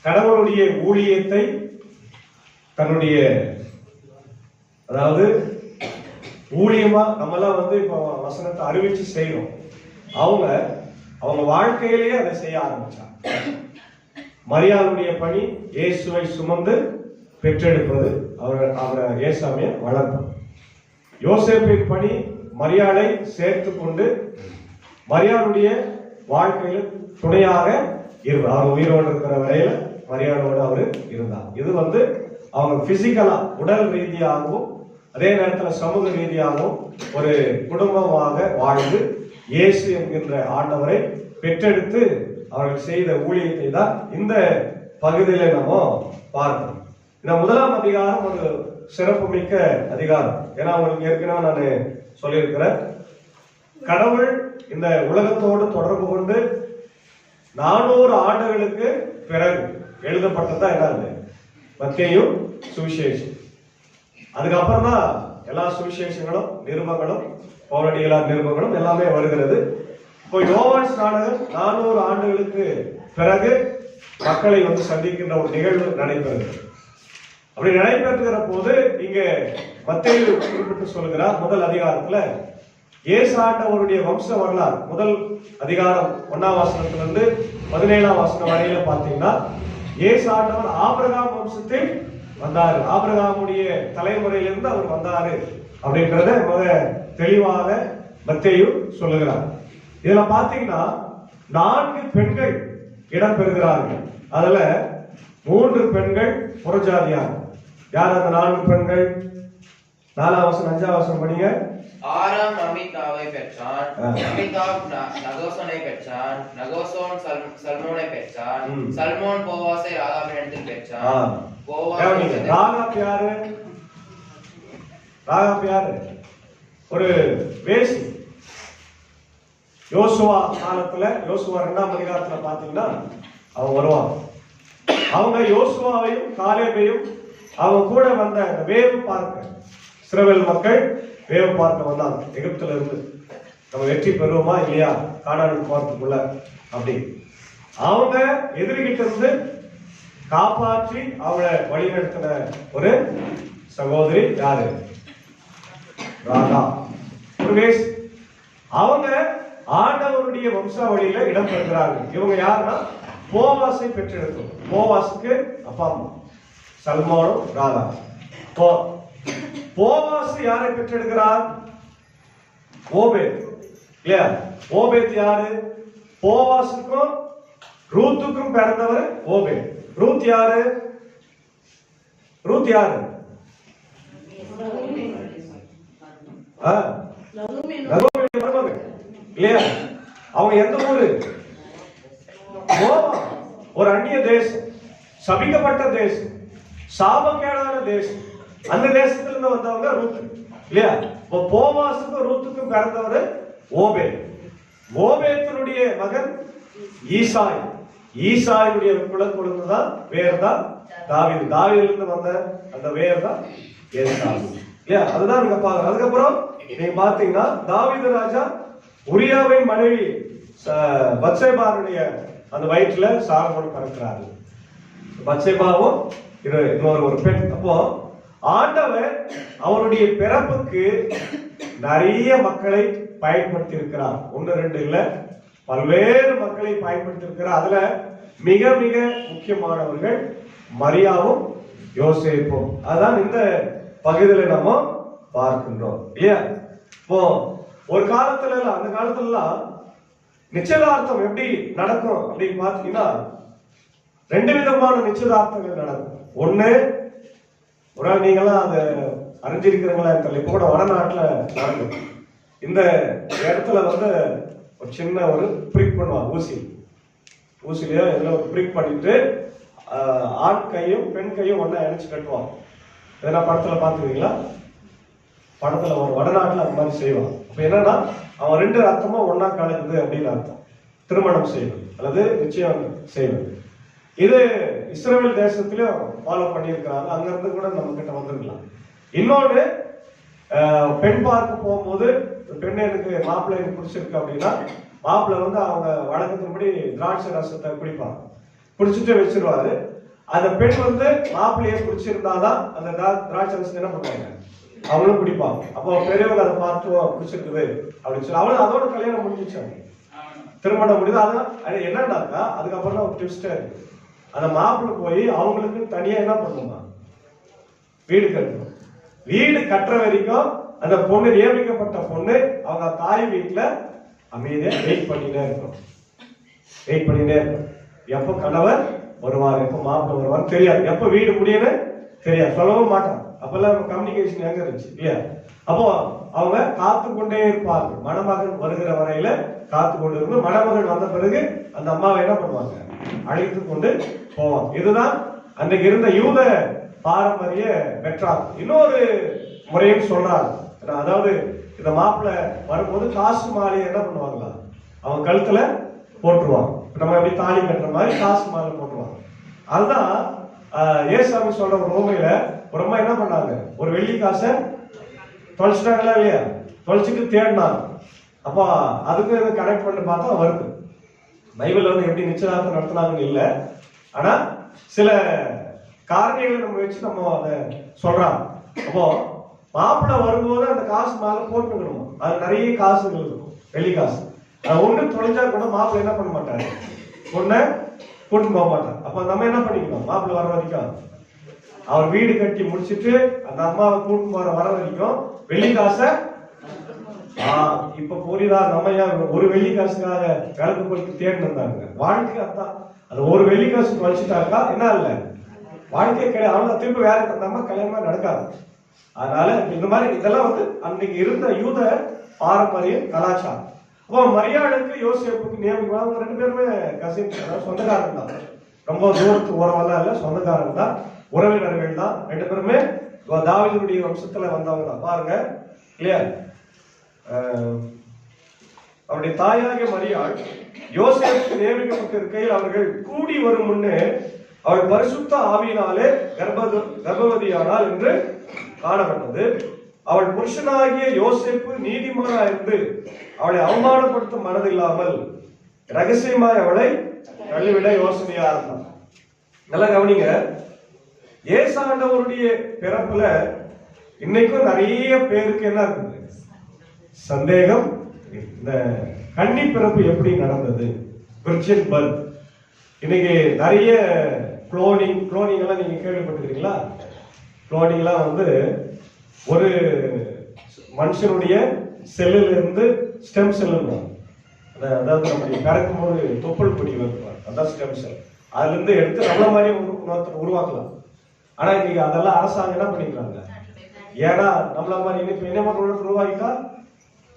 கடவுளுடைய ஊழியத்தை தன்னுடைய அதாவது ஊழியமா நம்மெல்லாம் இப்போ வசனத்தை அறிவிச்சு செய்யறோம். அவங்க வாழ்க்கையிலேயே அதை செய்ய ஆரம்பிச்சாங்க. மரியாளுடைய பணி இயேசுவை சுமந்து பெற்றெடுப்பது, அவரை இயேசுவை வளர்ப்பது. யோசேப்பின் பணி மரியாளை சேர்த்து கொண்டு மரியாளுடைய வாழ்க்கையில் துணையாக இருந்தார். அவர் உயிரோடு இருக்கிற வரையில மரியாளோடு அவர் இருந்தார். இது அவங்க பிசிக்கலா உடல் ரீதியாகவும் அதே நேரத்தில் சமூக ரீதியாகவும் ஒரு குடும்பமாக வாழ்ந்து இயேசு என்கின்ற ஆண்டவரை பெற்றெடுத்து அவர்கள் செய்த ஊழியத்தை தான் இந்த பகுதியில நம்ம பார்க்கணும். இந்த 1ஆம் அதிகாரம் ஒரு சிறப்பு மிக்க அதிகாரம். ஏன்னா உங்களுக்கு ஏற்கனவே நான் சொல்லியிருக்கிறேன், கடவுள் இந்த உலகத்தோடு தொடர்பு கொண்டு 400 ஆண்டுகளுக்கு பிறகு எழுதப்பட்டதுதான் என்னது மத்தேயு சுவிசேஷம். அதுக்கப்புறம் தான் எல்லா சுவிசேஷங்களும் நிருபங்களும் பவுலடிகளார் நிருபங்களும் எல்லாமே வருகிறது. இப்போ யோவான் ஸ்நானகர் 400 ஆண்டுகளுக்கு பிறகு மக்களை சந்திக்கின்ற ஒரு நிகழ்வு நடைபெறுகிறது. அப்படி நடைபெறுகிற போது இங்க மத்தேயு குறிப்பிட்டு சொல்லுகிறார், முதல் அதிகாரத்துல இயேசு ஆண்டவருடைய வம்ச வரலாறு முதல் அதிகாரம் 1ஆம் வசனத்திலிருந்து 17ஆம் வசனம் வரையில பாத்தீங்கன்னா இயேசு ஆண்டவர் ஆபிரகாம் வம்சத்தில் வந்தாரு, ஆபிரகாமுடைய தலைமுறையிலிருந்து அவர் வந்தாரு அப்படின்றத மிக தெளிவாக மத்தேயு சொல்லுகிறார். இதுல பாத்தீங்கன்னா 4 பெண்கள் இடம் பெறுகிறார்கள். அதுல 3 பெண்கள் புறஜாதியார். யார் அந்த 4 பெண்கள்? 4ஆம் வசனம் 5ஆம் வசனம் படிங்க. ஆராம் அமிதாவை பெற்றான், அமிதாப் நகோசனை பெற்றான், நகோசோன் சல்மோனை பெற்றான், சல்மோன் போவாசை ராகாபினிடத்தில் பெற்றான். ராகாப் யாரு? ராகாப் யாரு? ஒரு வேசி. யோசுவா காலத்துல, யோசுவா 2ஆம் அதிகாரத்துல பாத்தீங்கன்னா அவங்க வருவாங்க. அவங்க யோசுவாவையும் காலேபையும் அவங்க கூட வந்த வேவு பார்க்க இஸ்ரவேல் மக்கள் வேவு பார்க்க வந்தாங்க. எகிப்துல இருந்து நம்ம வெற்றி பெறுவோமா இல்லையா கானானுக்கு போறதுக்குள்ள அப்படி அவங்க எதிரிகிட்ட இருந்து காப்பாற்றி அவளை வழிநடத்தின ஒரு சகோதரி யாரு? ராதா, ஒரு வேசி. அவங்க ஆண்டவருடைய வம்சாவளியில இடம் பெறுகிறார்கள். இவங்க யாருன்னா போவாசை பெற்றெடுத்தோம். போவாசுக்கு அப்பா அம்மா சல்மோனும் ராதா. போவாசு யாரை பெற்றெடுக்கிறார்? ஓபேத் இல்லையா? ஓபேத் யாரு? போவாசுக்கும் ரூத்துக்கும் பிறந்தவர் ஓபேத். ரூத் யாரு? ரூத் யாரு? இல்லையா? அவங்க எந்த ஊரு? ஒரு அந்நிய தேசம், சபிக்கப்பட்ட தேசம், சாபக்கேடான தேசம். அந்த தேசத்திலிருந்து வந்தவங்க ரூத் இல்லையா? போவாசுக்கும் ரூத்துக்கும் பிறந்தவர் ஓபேத். ஓபேத்தினுடைய மகன் ஈசாய். ஈசாயுடைய குலக்குழுந்துதான் வேர் தான் தாவீது. தாவீதிலிருந்து வந்த அந்த வேர் தான் ஏசாய். இல்லையா? அதுதான் நீங்க பாருங்க. அதுக்கப்புறம் நீங்க பாத்தீங்கன்னா தாவீது ராஜா உரியாவின் மனைவி பத்சேபாவுடைய அந்த வயிற்றுல சாலமோன் பிறக்கிறாரு. பத்சேபாவும் இன்னொரு ஒரு பெண். அப்போ ஆண்டவர் அவருடைய பிறப்புக்கு நிறைய மக்களை பயன்படுத்தி இருக்கிறார். ஒன்று ரெண்டு இல்ல, பல்வேறு மக்களை பயன்படுத்தி இருக்கிறார். அதுல மிக மிக முக்கியமானவர்கள் மரியாவும் யோசேப்பும். அதான் இந்த பகுதியில நம்ம பார்க்கின்றோம் இல்லையா? இப்போ ஒரு காலத்துல அந்த காலத்துல நிச்சயதார்த்தம் எப்படி நடக்கும் அப்படின்னு பாத்தீங்கன்னா ரெண்டு விதமான நிச்சயதார்த்தங்கள் நடக்கும். ஒண்ணு, ஒரு நாள் நீங்களாம் அதை அறிஞ்சிருக்கிறீங்களா தெரியல, இப்போ கூட வடநாட்டுல நடக்கும். இந்த இடத்துல வந்து ஒரு சின்ன ஒரு பிரிக் பண்ணுவாங்க, ஊசிலையோ இதுல ஒரு பிரிக் பண்ணிட்டு ஆண் கையும் பெண் கையும் ஒன்னா இணைச்சு கட்டுவாங்க. எதனா படத்துல பாத்துருக்கீங்களா? படத்துல ஒரு வடநாட்டுல அந்த மாதிரி செய்வான். அப்ப என்னன்னா அவன் ரெண்டு அர்த்தமும் ஒன்னா கலக்குது அப்படின்னு அர்த்தம். திருமணம் செய்வது அல்லது நிச்சயம் செய்வது. இது இஸ்ரேல் தேசத்திலும் ஃபாலோ பண்ணியிருக்கிறாங்க. அங்க இருந்து கூட நம்ம கிட்ட வந்திருக்கலாம். இன்னொன்று, பெண் பார்க்க போகும்போது பெண் எனக்கு மாப்பிள்ளை எனக்கு பிடிச்சிருக்கு அப்படின்னா மாப்பிள்ளை வந்து அவங்க வழக்கத்தின்படி திராட்சை ரசத்தை குடிப்பாங்க, குடிச்சிட்டு வச்சிருவாரு. அந்த பெண் வந்து மாப்பிள்ளையை பிடிச்சிருந்தாதான் அந்த திராட்சை ரசம் என்ன பண்ணுவாங்க, அவங்களும் குடிப்பாங்க. அப்போ பெரியவங்க அதை பார்த்து பிடிச்சிருக்குது அப்படின்னு சொல்லி அவளும் அதோட கல்யாணம் முடிஞ்சிச்சாங்க, திருமணம் முடியுது. அதான் என்னன்னாக்கா அதுக்கப்புறம் தான் ஒரு ட்விஸ்டா இருக்கு. அந்த மாப்பிள்ளை போய் அவங்களுக்கு தனியா என்ன பண்ணுமா, வீடு கட்டணும். வீடு கட்டுற வரைக்கும் அந்த பொண்ணு, நியமிக்கப்பட்ட பொண்ணு அவங்க தாய் வீட்டுல அமைதியா வெயிட் பண்ணிட்டே இருக்கணும். வெயிட் பண்ணிட்டே இருக்கணும். எப்போ கணவர் வருவார், எப்போ மாப்பிள்ளை வருவார் தெரியாது, எப்போ வீடு முடியும்னு தெரியாது, சொல்லவும் மாட்டான். அப்பெல்லாம் கம்யூனிகேஷன் எங்க இருந்துச்சு இல்லையா? அப்போ அவங்க காத்து கொண்டே இருப்பார்கள். மணமகன் வருகிற வரையில காத்து கொண்டு இருந்து மணமகன் வந்த பிறகு அந்த அம்மாவை என்ன பண்ணுவாங்க, அழைத்து கொண்டு போவாங்க. இதுதான் அன்றைக்கு இருந்த யூத பாரம்பரிய பெற்றார். இன்னொரு முறையும் சொல்றாங்க. அதாவது இந்த மாப்பிள்ளை வரும்போது காசு மாலையை என்ன பண்ணுவாங்களா, அவங்க கழுத்துல போட்டுருவாங்க. நம்ம எப்படி தாலி கட்டுற மாதிரி காசு மாலை போட்டுருவாங்க. அதுதான் ஏசாமி சொல்ற ஒரு ரோமையில ஒரு அம்மா என்ன பண்ணாங்க, ஒரு வெள்ளி காசை தொலைச்சிட்டாங்களா இல்லையா, தொலைச்சிட்டு தேடினாங்க. அப்போ அதுக்கு கனெக்ட் பண்ணி பார்த்தா வருது. பைபிள்ல வந்து எப்படி நிச்சயதார்த்தம் நடத்தினாங்கன்னு இல்லை, ஆனா சில காரணிகளை நம்ம வச்சு நம்ம அதை சொல்றாங்க. அப்போ மாப்பிள்ளை வரும்போது அந்த காசு மேல போட்டுக்கணும். அது நிறைய காசுகள் இருக்கும், வெள்ளி காசு. அது ஒண்ணு தொலைஞ்சா கூட மாப்பிள்ளை என்ன பண்ண மாட்டாரு, பொண்ணை கூட்டு போக மாட்டார். அப்ப நம்ம என்ன பண்ணிக்கணும், மாப்பிள்ளை வர வரைக்கும் அவர் வீடு கட்டி முடிச்சுட்டு அந்த அம்மாவை கூட்டு போற வர வரைக்கும் வெள்ளி காசை இப்ப புரியுதா? நம்ம ஒரு வெள்ளி காசுக்காக விளக்கு கொடுத்து தேடிட்டு இருந்தாங்க. வாழ்க்கை அதான், அது ஒரு வெள்ளி காசு தொலைச்சிட்டாக்கா என்ன இல்ல, வாழ்க்கை கிடையாது. அவங்க திருப்பி வேற அந்த அம்மா கல்யாணமா நடக்காது. அதனால இந்த மாதிரி இதெல்லாம் வந்து அன்னைக்கு இருந்த யூத பாரம்பரிய கலாச்சாரம். அப்போ மரியாளுக்கு யோசேப்புக்கு நியமிக்கலாம். ரெண்டு பேருமே கசின், சொந்தக்காரங்க தான், ரொம்ப தூரத்து உறவெல்லாம் இல்ல, சொந்தக்காரங்க தான், உறவினர்கள் தான். ரெண்டு பேருமே தாவீதுடைய வம்சத்துல வந்தவங்க தான். பாருங்க இல்லையா? அவருடைய தாயாகிய மரியாள் யோசேப்புக்கு நியமிக்கப்பட்டிருக்கையில் அவர்கள் கூடி வரும் முன்னே அவள் பரிசுத்த ஆவியினாலே கர்ப்பவதியானாள் என்று காணப்பட்டது. அவள் புருஷனாகிய யோசேப்பு நீதிமானாயிருந்து அவளை அவமானப்படுத்தும் மனதில்லாமல் ரகசியமாய் அவளை தள்ளிவிட யோசனையா இருந்தான். நல்லா கவனிங்க, ஏசாண்டவருடைய பிறப்புல இன்னைக்கும் நிறைய பேருக்கு என்ன இருக்குது, சந்தேகம். இந்த கன்னி பிறப்பு எப்படி நடந்தது, விர்ஜின் பர்த். இன்னைக்கு நிறைய குளோனிங் எல்லாம் நீங்க கேள்விப்பட்டிருக்கீங்களா? குளோனிங் எல்லாம் வந்து ஒரு மனுஷனுடைய செல்லில் இருந்து ஸ்டெம் செல், அதாவது நம்முடைய பிறக்கும் போது தொப்புள் கொடி வைப்பார், அதான் ஸ்டெம் செல். அதுல இருந்து எடுத்து நம்மள மாதிரி உருவாக்கலாம். ஆனா இன்னைக்கு அதெல்லாம் அரசாங்கம் என்ன பண்ணிக்கிறாங்க, ஏன்னா நம்மள மாதிரி இன்னைக்கு என்ன மாதிரி உருவாக்கிட்டா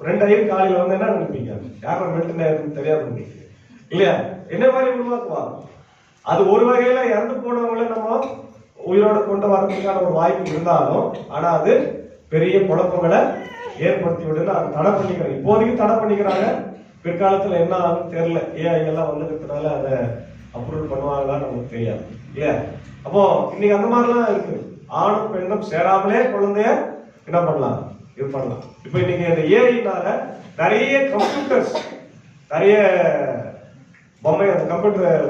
2 ஐயர் காலையில வந்து என்ன நினைப்பீங்க, யாரும் மெல்ட் தெரியாது இல்லையா? என்ன மாதிரி உருவாக்குவாங்க. அது ஒரு வகையில இறந்து போனவங்கள நம்ம உயிரோட கொண்டு வரதுக்கான ஒரு வாய்ப்பு இருந்தாலும், ஆனா அது பெரிய குழப்பங்களை ஏற்படுத்தி விடுன்னு அதை தடை பண்ணிக்கிறாங்க. இப்போதைக்கு தடை பண்ணிக்கிறாங்க, பிற்காலத்துல என்ன ஆகுன்னு தெரியல. ஏஐ எல்லாம் வந்ததுனால அதை அப்ரூவ் பண்ணுவாங்களான்னு நமக்கு தெரியாது இல்லையா? அப்போ இன்னைக்கு அந்த மாதிரிலாம் இருக்கு. ஆணும் பெண்ணும் சேராமலே குழந்தைய என்ன பண்ணலாம், இது பண்ணலாம். இப்போ இன்னைக்கு இந்த ஏஐனால நிறைய கம்ப்யூட்டர்ஸ், நிறைய பொம்மை, அந்த கம்ப்யூட்டர்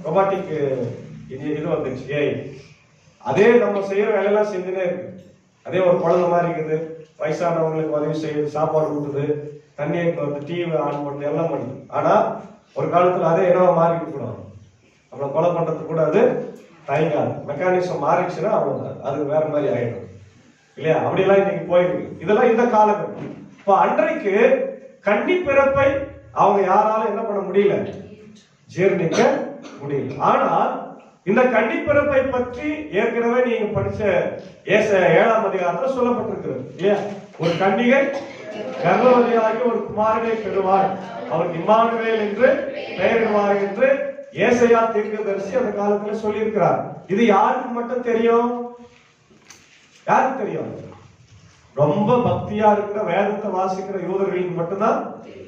ரோபாட்டிக் இது வந்துச்சு ஏஐ. அதே நம்ம செய்யற வேலையெல்லாம் செஞ்சுனே இருக்கு. அதே ஒரு குழந்தை மாதிரி இருக்குது, வயசானவங்களுக்கு உதவி செய்யுது, சாப்பாடு கொடுக்குது, தண்ணியை வந்து டிவி ஆன் பண்ணுது, எல்லாம் பண்ணுது. ஆனா ஒரு காலத்துல அதே என்னவா மாறி இருக்கணும், நம்மளை கொலை பண்றதுக்கு கூட அது தயங்காது. மெக்கானிசம் மாறிடுச்சுன்னா அவ்வளவுதான், அது வேற மாதிரி ஆயிடும் இல்லையா? அப்படியெல்லாம் இன்னைக்கு போயிருக்கு. இதெல்லாம் இந்த காலகட்டம். இப்போ அன்றைக்கு கன்னி பிறப்பை அவங்க யாராலும் என்ன பண்ண முடியல, ஜீர்ணிக்க முடியல. ஆனால் இந்த கன்னி பிறப்பை பற்றி ஏற்கனவே நீங்க படிச்ச 7ஆம் அதிகாரத்தில் சொல்லப்பட்டிருக்கிறது இல்லையா? ஒரு கன்னிகை கர்ப்பவதியாகி ஒரு குமாரனை பெறுவார், அவர் இம்மானுவேல் என்று பெயரிடுவார் என்று ஏசாயா தீர்க்கதரிசி அந்த காலத்துல சொல்லி இருக்கிறார். இது யாருக்கு மட்டும் தெரியும்? யாருக்கு தெரியும்? ரொம்ப பக்தியா இருக்கிற, வேதத்தை வாசிக்கிற யூதர்களுக்கு மட்டும்தான்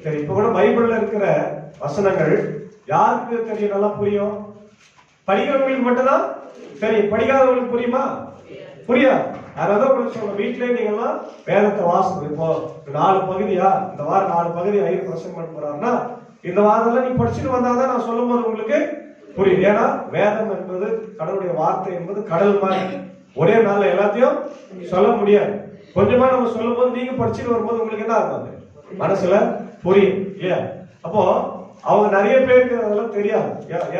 தெரியும். இப்ப கூட பைபிள்ல இருக்கிற வசனங்கள் யாருக்கு தெரியும், நல்லா புரியும்? படிக்கிறவங்களுக்கு மட்டும்தான் தெரியும். படிக்காதவங்களுக்கு புரியுமா? புரியாது. அதனால உங்களுக்கு சொல்ல, வீட்டிலே நீங்க எல்லாம் வேதத்தை வாசிக்கணும். இப்போ 4 பகுதியா, இந்த வாரம் 4 பகுதி ஐயர் பிரசங்கம் பண்ண போறாருன்னா, இந்த வாரத்துல நீ படிச்சுட்டு வந்தாதான் நான் சொல்லும் போது உங்களுக்கு புரியும். ஏன்னா வேதம் என்பது, கடவுளுடைய வார்த்தை என்பது கடல் மாதிரி, ஒரே நாள்ல எல்லாத்தையும் சொல்ல முடியாது. கொஞ்சமா நம்ம சொல்லும் போது நீங்க படிச்சுட்டு வரும்போது உங்களுக்கு என்ன ஆகும், மனசுல புரியும் இல்லையா? அப்போ அவங்க நிறைய பேருக்கு அதெல்லாம் தெரியாது.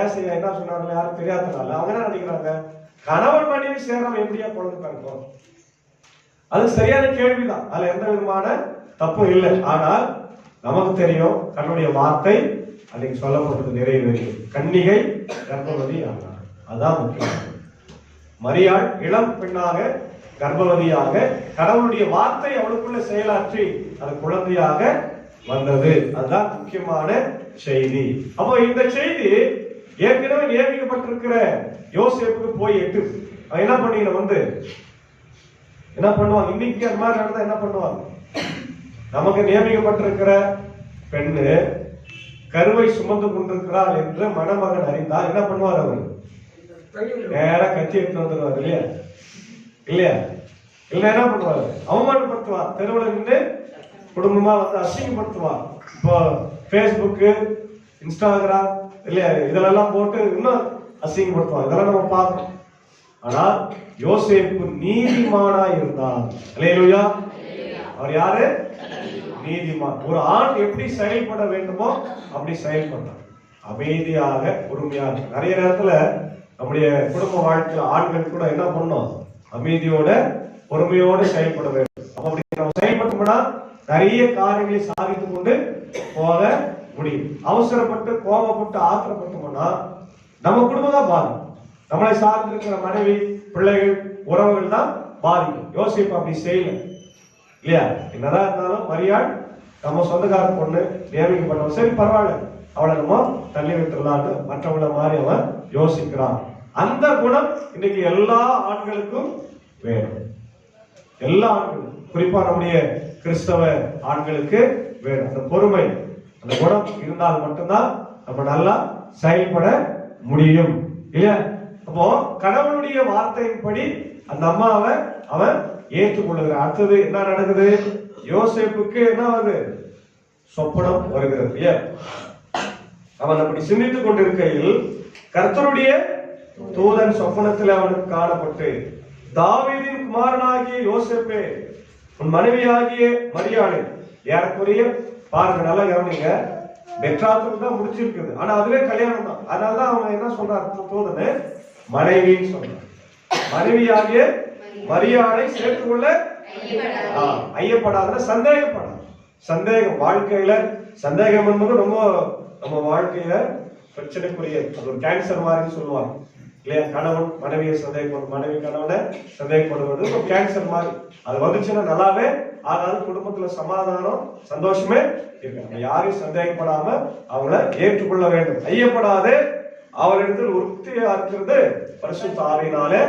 ஏசையா என்ன சொன்னாங்க யாரும் தெரியாதனால அவங்க என்ன நினைக்கிறாங்க, கணவன் மனைவி சேரம் எப்படியா குழந்தை பிறக்கும்? அது சரியான கேள்விதான், அதுல எந்த விதமான தப்பும் இல்லை. ஆனால் நமக்கு தெரியும், கண்ணுடைய வார்த்தை அன்னைக்கு சொல்லப்பட்டது நிறைவேறியது. கன்னிகை கர்ப்பவதி ஆனார், அதான் முக்கியம். மரியாள் இளம் பெண்ணாக கர்ப்பவதியாக கடவுளுடைய வார்த்தை அவளுக்குள்ள செயலாற்றி அது குழந்தையாக வந்தது. அதுதான் முக்கியமான செய்தி. அப்போ இந்த செய்தி ஏற்கனவே நியமிக்கப்பட்டிருக்கிற யோசேப்புக்கு போய் எட்டு. என்ன பண்ணீங்க வந்து என்ன பண்ணுவாங்க? இன்னைக்கு அந்த மாதிரி நடந்தா என்ன பண்ணுவாங்க? நமக்கு நியமிக்கப்பட்டிருக்கிற பெண்ணு கருவை சுமந்து கொண்டிருக்கிறாள் என்று மணமகன் அறிந்தால் என்ன பண்ணுவார்? அவர் நேரா கட்சி எடுத்து வந்துடுவார் இல்லையா? இல்லையா? இல்ல என்ன பண்ணுவாரு? அவமானப்படுத்துவார். தெருவில் நின்று குடும்பமா வந்து அசிங்கப்படுத்துவார். இப்போ பேஸ்புக்கு, இன்ஸ்டாகிராம் இல்லையா, இதெல்லாம் போட்டு இன்னும் அசிங்கப்படுத்துவார். இதெல்லாம் நம்ம பார்க்கணும். ஆனா யோசேப்பு நீதிமானா இருந்தார். அல்லேலூயா. அவர் யாரு? நீதிமான். ஒரு ஆண் எப்படி செயல்பட வேண்டுமோ அப்படி செயல்பட்டார். அமைதியாக, பொறுமையாக. நிறைய நேரத்துல நம்முடைய குடும்ப வாழ்க்கையில ஆண்கள் கூட என்ன பண்ணோம்? அமைதியோட, பொறுமையோட செயல்பட வேண்டும். அப்படி நம்ம செயல்பட்டோம்னா நிறைய காரியங்களை சாதித்துக் கொண்டு போக முடியும். அவசரப்பட்டு, கோபப்பட்டு, ஆத்திரப்பட்டோம்னா நம்ம குடும்பம் தான் பாதிக்கும். நம்மளை சார்ந்து இருக்கிற மனைவி, பிள்ளைகள், உறவுகள் தான் பாதிக்கும். யோசிப்பு அப்படி செய்யல இல்லையா? என்னதான் இருந்தாலும் மரியாள் நம்ம சொந்தக்கார பொண்ணு, நியமிக்கப்பட்டவன், சரி பரவாயில்ல, அவளை நம்ம தள்ளி விட்டுலான்னு மற்றவங்கள மாதிரி அவன் யோசிக்கிறான். அந்த குணம் இன்னைக்கு எல்லா ஆண்களுக்கும் வேணும். எல்லா ஆண்களுக்கும், குறிப்பா நம்முடைய கிறிஸ்தவ ஆண்களுக்கு வேணும். அந்த பொறுமை, அந்த குணம் இருந்தால் மட்டும்தான் நம்ம நல்லா செயல்பட முடியும் இல்லையா? அப்போ கடவுளுடைய வார்த்தையின்படி அந்த அம்மாவை அவன் ஏற்றுக்கொள்ளுகிறான். அடுத்தது என்ன நடக்குது? யோசேப்புக்கு என்ன வருது? சொப்பனம் வருகிறது இல்லையா? அவன் அப்படி சிந்தித்துக் கொண்டிருக்கையில் கர்த்தருடைய தூதன் சொப்பனத்தில் அவனுக்கு காணப்பட்டு, தாவீதின் குமாரனாகிய யோசேப்பே, உன் மனைவியாகிய மரியாளை, ஏறக்குறைய பாருங்க, நல்லா கவனிங்க, பெட்ராத்துக்கு தான் முடிச்சிருக்குது, ஆனா அதுவே கல்யாணம் தான். அதனாலதான் அவன் என்ன சொல்றான்? தூதனு மனைவின்னு சொல்றான். மனைவியாகிய மரியாளை சேர்த்துக்கொள்ள ஐயப்படாத, சந்தேகப்படாத. சந்தேகம் வாழ்க்கையில, சந்தேகம் என்பது ரொம்ப நம்ம வாழ்க்கையில பிரச்சனைக்குரிய, அது ஒரு கேன்சர் மாதிரி சொல்லுவாங்க இல்லையா? கணவன் மனைவியை சந்தேகப்படும், மனைவி கணவனை சந்தேகப்படுவது ஒரு கேன்சர் மாதிரி. அது வந்துச்சுன்னா நல்லாவே ஆகாது, குடும்பத்துல சமாதானம், சந்தோஷமே இருக்கு. யாரையும் சந்தேகப்படாம அவங்கள ஏற்றுக்கொள்ள வேண்டும். ஐயப்படாது, அவரிடத்தில் உறுதியா இருக்கிறது பரிசுத்த ஆவியினாலே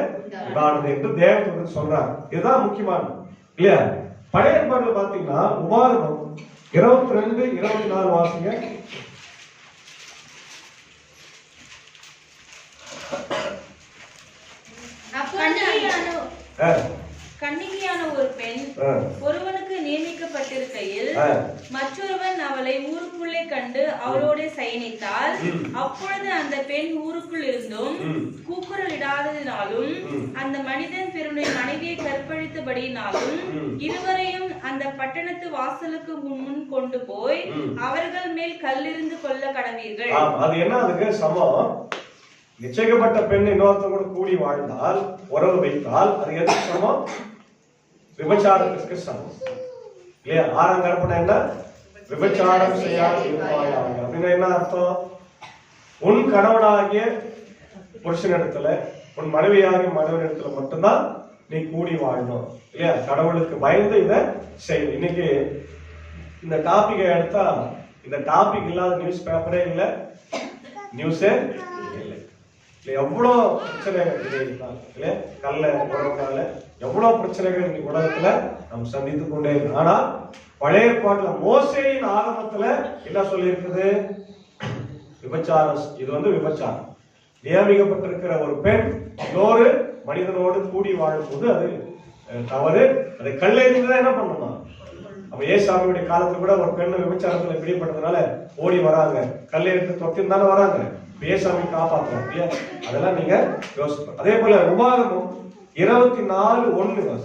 உண்டானது என்று தேவதூதன் சொல்றாங்க. இதுதான் முக்கியமானது இல்லையா? பழைய ஏற்பாடுல பாத்தீங்கன்னா உபாகமம் 22-24 வாசிங்க. கன்னிகையான ஒரு பெண் ஒருவனுக்கு நியமிக்கப்பட்டிருக்கையில் மற்றொருவன் அவளை ஊருக்குள்ளே கண்டு அவளோட சயனித்தால், அப்பொழுது அந்த பெண் ஊருக்குள் இருந்தும் கூக்குரல் இடாததினாலும் அந்த மனிதன் பிறனுடைய மனைவியை கற்பழித்தபடியினாலும் இருவரையும் அந்த பட்டணத்து வாசலுக்கு முன் கொண்டு போய் அவர்கள் மேல் கல்லெறிந்து கொல்ல கடவீர்கள். அது என்ன? அதுக்கு சமம். நிச்சயிக்கப்பட்ட பெண் இன்னொருத்தர் கூட கூடி வாழ்ந்தால், உறவு வைத்தால், அது எதுக்கு சமம்? விபச்சாரத்திற்கு சமம் இல்லையா? 6ஆம் கற்பனை என்ன? விபச்சாரம் செய்யாது இருப்பாயாக. அப்படின்னா என்ன அர்த்தம்? உன் கணவனாகிய புருஷனிடத்துல, உன் மனைவியாகிய மனைவனிடத்துல மட்டும்தான் நீ கூடி வாழணும் இல்லையா? கடவுளுக்கு பயந்து இதை செய்யணும். இன்னைக்கு இந்த டாபிக்கை எடுத்தா, இந்த டாபிக் இல்லாத நியூஸ் பேப்பரே இல்லை, நியூஸே இல்லை. எவ்வளோ பிரச்சனைகள் இல்லையா? கல்ல உறவுனால எவ்வளவு பிரச்சனைகள் இன்னைக்கு உலகத்துல நம்ம சந்தித்து கொண்டே இருக்கோம். ஆனா பழைய பாட்டுல மோசேயின் ஆரம்பத்துல என்ன சொல்லி இருக்குது? விபச்சாரம். இது விபச்சாரம். நியமிக்கப்பட்டிருக்கிற ஒரு பெண் இன்னொரு மனிதனோடு கூடி வாழும் போது அது தவறு. அதை கல்லெறிந்துதான் என்ன பண்ணணும்? அப்ப ஏசாமியுடைய காலத்துல கூட ஒரு பெண் விபச்சாரத்துல பிடிப்பட்டதுனால ஓடி வராங்க, கல்லெறிந்து தொட்டின்னு தானே வராங்க. ஏசாமி காப்பாற்றுறாங்க இல்லையா? அதெல்லாம் நீங்க யோசிப்போம். அதே போல உபாகமம் 24:1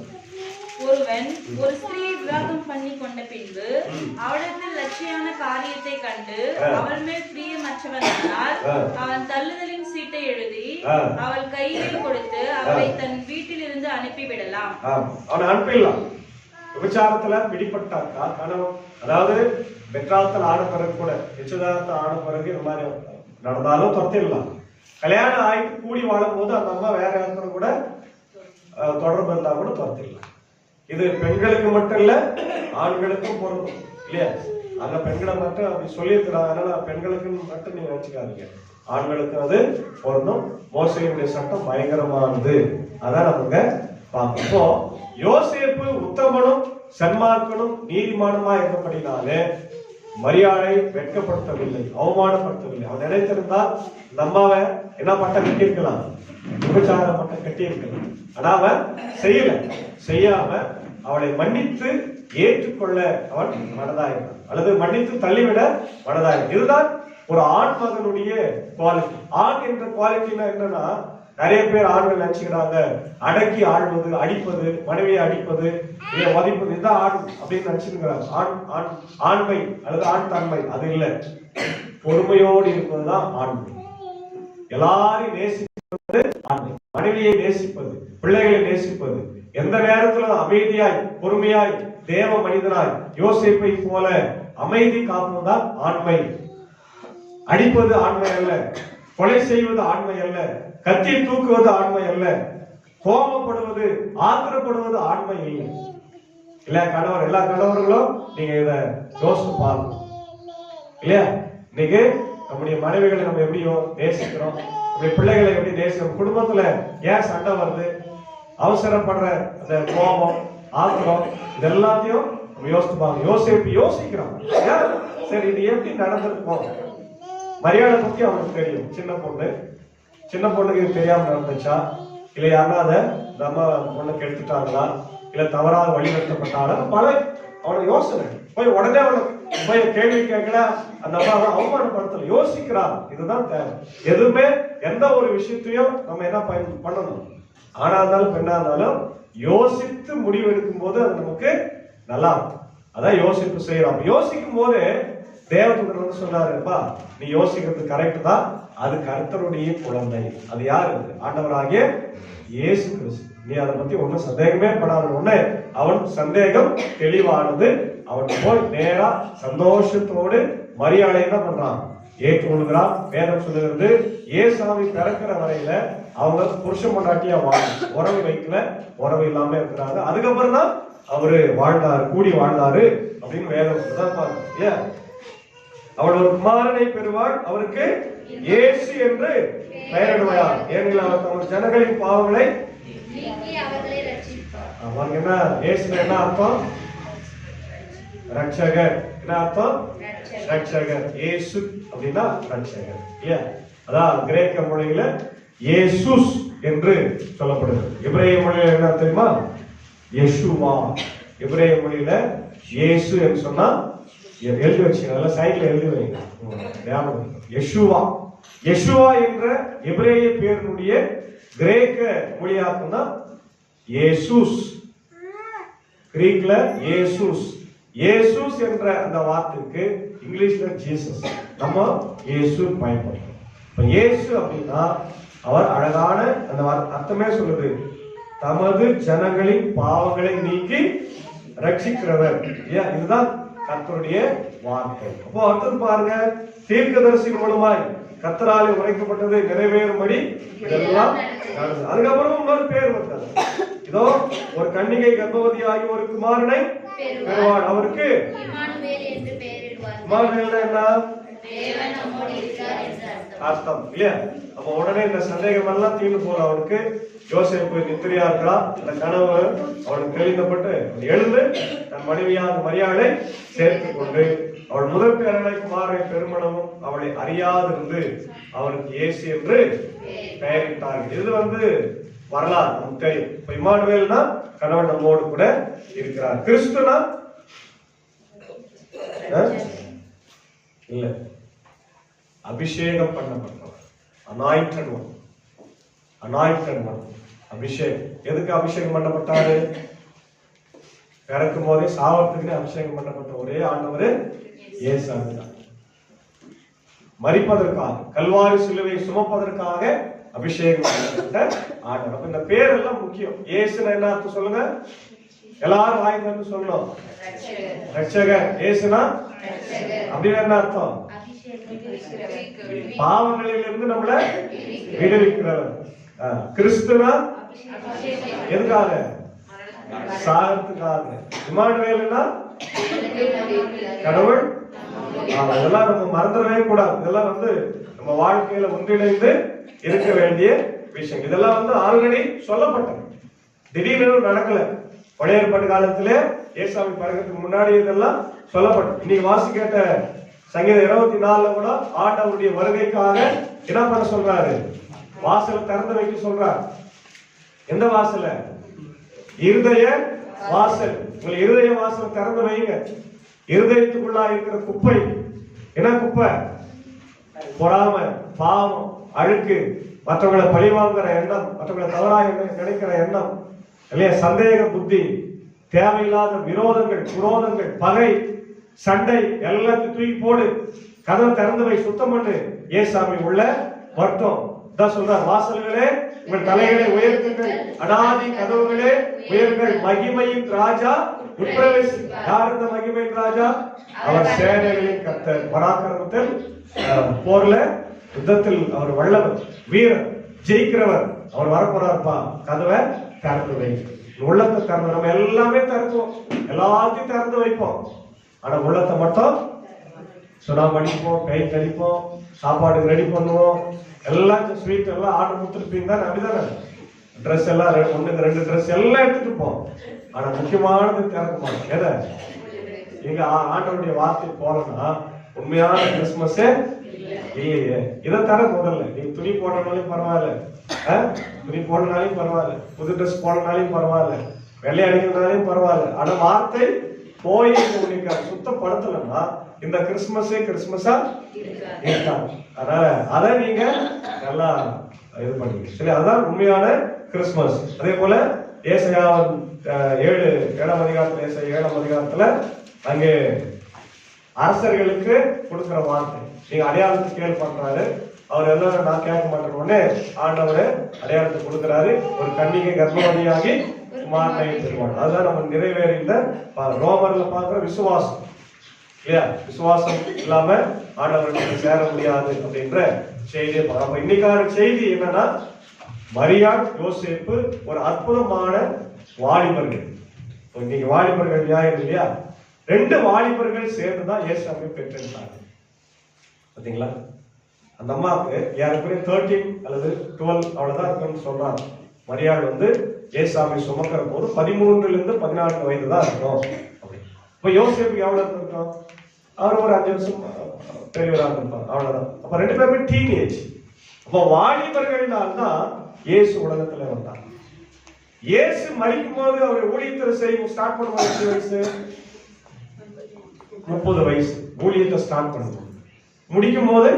ஒருவன் ஒரு ஸ்திரீயை விவாகம் பண்ணி கொண்ட பின்பு அவளிடத்தில் லட்சியான காரியத்தை கண்டு அவள் மேல் பிரியமற்றவனானால் அவன் தள்ளுதலின் சீட்டை எழுதி அவள் கையில் கொடுத்து அவளை தன் வீட்டில் இருந்து அனுப்பிவிடலாம். அவனை அனுப்பிடலாம். விபச்சாரத்துல பிடிப்பட்டாக்கா கணவன், அதாவது பெற்றாத்தல் ஆன பிறகு கூட, நிச்சயதார்த்தம் ஆன பிறகு இந்த மாதிரி நடந்தாலும் துரத்திடலாம். கல்யாணம் ஆயிட்டு கூடி வாழும் போது அந்த அம்மா வேற யாருக்கும் கூட தொடர்பு இருந்தா கூட துரத்திடலாம். இது பெண்களுக்கு மட்டும் இல்ல, ஆண்களுக்கும் பொருந்தும் இல்லையா? அந்த பெண்களை மட்டும் அப்படி சொல்லியிருக்கிறாங்க. அதனால பெண்களுக்கு மட்டும் நீங்க வச்சுக்காதீங்க, ஆண்களுக்கு அது பொருந்தும். மோசேயுடைய சட்டம் பயங்கரமானது. அதான் நமக்கு பார்ப்போம். இப்போ யோசேப்பு உத்தமனும் சன்மார்க்கனும் நீதிமானுமா இருந்தபடினாலே மரியாதை வெட்கப்படுத்தவில்லை, அவமானப்படுத்தவில்லை. அவன் நினைத்திருந்தால் நம்மாவை என்ன பட்டம் கட்டியிருக்கலாம்? விபச்சார பட்டம் கட்டியிருக்கலாம். ஆனா அவன் செய்யல. செய்யாம அவளை மன்னித்து ஏற்றுக்கொள்ள அவன் மனதாயிருந்தான், அல்லது மன்னித்து தள்ளிவிட மனதாயிருந்தான். இதுதான் ஒரு ஆண் மகனுடைய குவாலிட்டி. ஆண் என்ற குவாலிட்டினா என்னன்னா, நிறைய பேர் ஆண்கள் நினைச்சுக்கிறாங்க அடக்கி ஆள்வது, அடிப்பது, மனைவியை அடிப்பது, மதிப்பது, இதுதான் ஆண் அப்படின்னு நினைச்சுக்கிறாங்க. ஆண்மை அல்லது ஆண் தன்மை அது இல்லை. பொறுமையோடு இருப்பதுதான் ஆண்மை. எல்லாரையும் நேசிப்பது ஆண்மை. மனைவியை நேசிப்பது, பிள்ளைகளை நேசிப்பது, எந்த நேரத்திலும் அமைதியாய் பொறுமையாய் தேவ மனிதனாய் யோசேப்பை போல அமைதி காப்பதுதான் ஆண்மை. அடிப்பது ஆண்மை அல்ல, கொலை செய்வது ஆண்மை அல்ல, கத்தி தூக்குவது ஆண்மை அல்ல, கோபப்படுவது ஆத்திரப்படுவது ஆண்மை இல்லை. இல்ல கணவர், எல்லா கணவர்களும் நீங்க இத யோசித்து பார்க்கணும் இல்லையா? இன்னைக்கு நம்முடைய மனைவிகளை நம்ம எப்படியோ நேசிக்கிறோம், நம்முடைய பிள்ளைகளை எப்படி நேசிக்கிறோம், குடும்பத்துல ஏன் சண்டை வருது, அவசரப்படுற அந்த கோபம் ஆத்திரம், இது எல்லாத்தையும் நம்ம யோசித்து பார்க்கணும். யோசிக்கிறோம் சரி இது எப்படி நடந்திருக்கும். மரியாதை பத்தி அவனுக்கு தெரியும். சின்ன பொண்ணுக்கு இது தெரியாம நடந்துச்சா, இல்ல யாருன்னா அதை நம்ம பொண்ணுக்கு எடுத்துட்டாங்களா, இல்ல தவறாக வழிநடத்தப்பட்டாங்களா, பல அவனுக்கு யோசனை. போய் உடனே அவனுக்கு போய் கேள்வி கேட்கல, அந்த அம்மாவை அவமானப்படுத்தல, யோசிக்கிறான். இதுதான் தேவை. எதுவுமே எந்த ஒரு விஷயத்தையும் நம்ம என்ன பண்ணணும், ஆணா இருந்தாலும் பெண்ணா இருந்தாலும் யோசித்து முடிவு எடுக்கும் போது அது நமக்கு நல்லா இருக்கும். அதான் யோசிப்பு செய்யறோம். யோசிக்கும் போது தேவதூதர் வந்து சொன்னாருப்பா, நீ யோசிக்கிறது கரெக்ட் தான், அது கர்த்தருடைய குழந்தை. அது யாரு? ஆண்டவராகிய இயேசு கிறிஸ்து. நீ அதை பத்தி ஒன்னும் சந்தேகமே படாத. ஒண்ணு அவன் சந்தேகம் தெளிவானது. அவன் போய் நேரா சந்தோஷத்தோடு மரியாதை என்ன பண்றான், ஏற்றுக்கொள்கிறான். வேதம் சொல்லுகிறது, ஏசாமி பிறக்கிற வரையில அவங்க புருஷன் பொண்டாட்டியா உறவு வைக்கல, உறவு இல்லாம இருக்கிறாங்க. அதுக்கப்புறம் தான் அவரு வாழ்ந்தாரு, கூடி வாழ்ந்தாரு அப்படின்னு வேதம் சொல்லுதான். அவள் ஒரு குமாரனை பெறுவாள், அவருக்கு இயேசு என்று பெயரிடுவார். ஏனெனில் அவர் தமது ஜனங்களின் பாவங்களை அவருக்கு என்ன, இயேசு என்ன அர்த்தம்? ரட்சகர். என்ன அர்த்தம்? ரட்சகர். இயேசு அப்படின்னா ரட்சகர். அதான் கிரேக்க மொழியில இயேசுஸ் என்று சொல்லப்படுகிறது. எபிரேய மொழியில என்ன தெரியுமா? யெஷுவா. எபிரேய மொழியில இயேசு என்று சொன்னா எழுதி வச்சுங்க, சைட்ல எழுதி வைங்க. யெஷுவா. யெஷுவா என்ற எபிரேய பேருடைய கிரேக்க மொழியாக்கம் தான் இயேசுஸ். கிரீக்ல இயேசுஸ். இயேசுஸ் என்ற அந்த வார்த்தைக்கு இங்கிலீஷ்ல ஜீசஸ், நம்ம இயேசு பயன்படுத்தும். இப்ப இயேசு அப்படின்னா அவர் அழகான அந்த அர்த்தமே சொல்லுது, தமது ஜனங்களின் பாவங்களை நீக்கி ரட்சிக்கிறவர். இதுதான் கர்த்தருடைய வார்த்தை. அப்போ அடுத்தது பாருங்க, தீர்க்கதரிசி மூலமாய் கர்த்தராலே உரைக்கப்பட்டது நிறைவேறும்படி இதெல்லாம் நடந்தது. அதுக்கப்புறம் இன்னொரு பேர் வந்தது, இதோ ஒரு கன்னிகை கர்ப்பவதியாகி ஒரு குமாரனை பெறுவாள், அவருக்கு இம்மானுவேல் என்ன அர்த்தம் இல்லையா? அப்ப உடனே இந்த சந்தேகம் எல்லாம் தீர்ந்து போல. அவனுக்கு யோசேப்பு நித்திரையா இருக்கிறான், இந்த கனவு அவனுக்கு தெளிந்தப்பட்டு எழுந்து தன் மனைவியான மரியாதை சேர்த்து கொண்டு அவள் முதல் பேரனை குமாரை பெருமணமும் அவளை அறியாதிருந்து அவருக்கு இயேசு என்று பெயரிட்டார்கள். இது வரலாறு நமக்கு தெரியும். இப்ப இம்மானுவேல்னா கணவன் நம்மோடு கூட இருக்கிறார். கிறிஸ்துனா இல்ல, அபிஷேகம் பண்ணப்பட்டவர், அனாயிண்டட் ஒன். அனாயிண்டட் ஒன், அபிஷேகம். எதுக்கு அபிஷேகம் பண்ணப்பட்டாரு? பிறக்கும் போதே சாவத்துக்கு அபிஷேகம் பண்ணப்பட்ட ஒரே ஆண்டவர் இயேசு. மரிப்பதற்காக, கல்வாரி சிலுவை சுமப்பதற்காக அபிஷேகம் பண்ணப்பட்ட ஆண்டவர். அப்ப இந்த பேரெல்லாம் முக்கியம். இயேசுனா என்ன அர்த்தம் சொல்லுங்க, எல்லாரும் வாய்ப்பு சொல்லணும். ரட்சகர். இயேசுனா அப்படின்னு என்ன அர்த்தம்? பாவங்களிலிருந்து நம்மள விடுவிக்கிறவர். கிறிஸ்துனா எதுக்காக? சாகத்துக்காக. இம்மானுவேல்னா கடவுள். இதெல்லாம் நம்ம மறந்துடவே கூடாது. இதெல்லாம் நம்ம வாழ்க்கையில ஒன்றிணைந்து இருக்க வேண்டிய விஷயம். இதெல்லாம் ஆல்ரெடி சொல்லப்பட்டது, திடீர்னு நடக்கல. பழைய ஏற்பாட்டு காலத்திலே ஏசாமி பறக்கிறதுக்கு முன்னாடி இதெல்லாம் சொல்லப்பட்டது. இன்னைக்கு வாசி கேட்ட சங்கீதம் 24 கூட ஆண்டவருடைய வருகைக்காக என்ன பண்ண சொல்றாரு? வாசலை திறந்து வைக்க சொல்றார். எந்த வாசல? இருதய வாசல். உங்கள் இருதய வாசல் திறந்து வைங்க. இருதயத்துக்குள்ளா இருக்கிற குப்பை என்ன குப்பை? பொறாமை, பாவம், அழுக்கு, மற்றவங்களை பழிவாங்குற எண்ணம், மற்றவங்களை தவறாக நினைக்கிற எண்ணம் இல்லையா, சந்தேக புத்தி, தேவையில்லாத விரோதங்கள், குரோதங்கள், பகை, சண்டை எல்லாத்தையும் தூக்கி போடு. கதவை திறந்து வை, சுத்தம் பண்ணு. ஏசாமி உள்ள வருத்தம் தான் சொல்றார். வாசல்களே உங்கள் தலைகளை உயர்த்துங்கள், அனாதி கதவுகளே உயர்கள், மகிமையின் ராஜா உட்பிரவேசி. யார் இந்த மகிமையின் ராஜா? அவர் சேனைகளின் கர்த்தர், பராக்கிரமத்தில் போர்ல யுத்தத்தில் அவர் வல்லவர், வீரர், ஜெயிக்கிறவர். அவர் வரப்போறாருப்பா. கதவை திறந்து வை. உள்ளத்தை திறந்து, நம்ம எல்லாமே திறப்போம், எல்லாத்தையும் திறந்து வைப்போம். ஆனா உள்ளத்தை மட்டும் சுனாம் அடிப்போம், கை கழிப்போம், சாப்பாடுக்கு ரெடி பண்ணுவோம், எல்லாம் ஸ்வீட் எல்லாம் ஆர்டர் கொடுத்துருப்பீங்க தான். அப்படிதானே ட்ரெஸ் எல்லாம் 1-2 ட்ரெஸ் எல்லாம் எடுத்துட்டு போம். ஆனா முக்கியமானது திறக்க மாட்டோம். எதை? நீங்க ஆண்டவருடைய வார்த்தை போலன்னா உண்மையான கிறிஸ்துமஸே இல்லையே. இதை தர முதல்ல. நீங்க துணி போடனாலும் பரவாயில்ல, துணி போடனாலும் பரவாயில்ல, புது ட்ரெஸ் போடனாலும் பரவாயில்ல, வெள்ளை அடிக்கிறதுனாலும் பரவாயில்ல. ஆனா வார்த்தை போய் உங்களுக்கு சுத்தப்படுத்தலன்னா இந்த கிறிஸ்துமஸே கிறிஸ்துமஸா இருக்காது. அதனால அதை நீங்க நல்லா இது பண்ணுங்க. சரி, அதுதான் உண்மையான கிறிஸ்துமஸ். அதே போல ஏசாயா 7ஆம் அதிகாரத்துல, ஏசாயா 7ஆம் அதிகாரத்துல அங்கே அரசர்களுக்கு கொடுக்கிற வார்த்தை. நீங்க அடையாளத்தை கேள் பண்றாரு. அவர் எல்லாம் நான் கேட்க மாட்டேன். உடனே ஆண்டவர் அடையாளத்தை கொடுக்கிறாரு. ஒரு கன்னிகை கர்ப்பவதியாகி குமாரனை பெறுவார். அதுதான் நம்ம நிறைவேறிந்த ரோமர்ல பாக்குற விசுவாசம் இல்லையா? விசுவாசம் இல்லாம ஆண்டவர்களுக்கு சேர முடியாது அப்படின்ற செய்தியை பார்ப்போம். இன்னைக்கான செய்தி என்னன்னா, மரியாள், யோசேப்பு ஒரு அற்புதமான வாலிபர்கள். இன்னைக்கு வாலிபர்கள் நியாயம் இல்லையா? 2 வாலிபர்கள் சேர்ந்துதான் இயேசுவை பெற்றெடுத்தாங்க. பாத்தீங்களா? அந்த அம்மாவுக்கு யாருக்குரிய 13 அல்லது 12 அவ்வளவுதான் இருக்குன்னு சொல்றாங்க. மரியாள் இயேசுவை சுமக்கிற போது 13 to 14 வயது தான் இருக்கும். இப்ப யோசேப்புக்கு எவ்வளவு இருக்கும்? அவர் ஒரு 5 வருஷம் பெரியவராக இருப்பார், அவ்வளவுதான். அப்ப 2 பேருமே டீனேஜ். அப்ப வாலிபர்கள்னால்தான் இயேசு உலகத்துல வந்தார். இயேசு மரிக்கும் போது அவர் ஊழியத்தை செய்யும் ஸ்டார்ட் பண்ணும்போது எத்தனை வயசு? 30 வயசு ஊழியத்தை ஸ்டார்ட் பண்ணுவோம். முடிக்கும் போது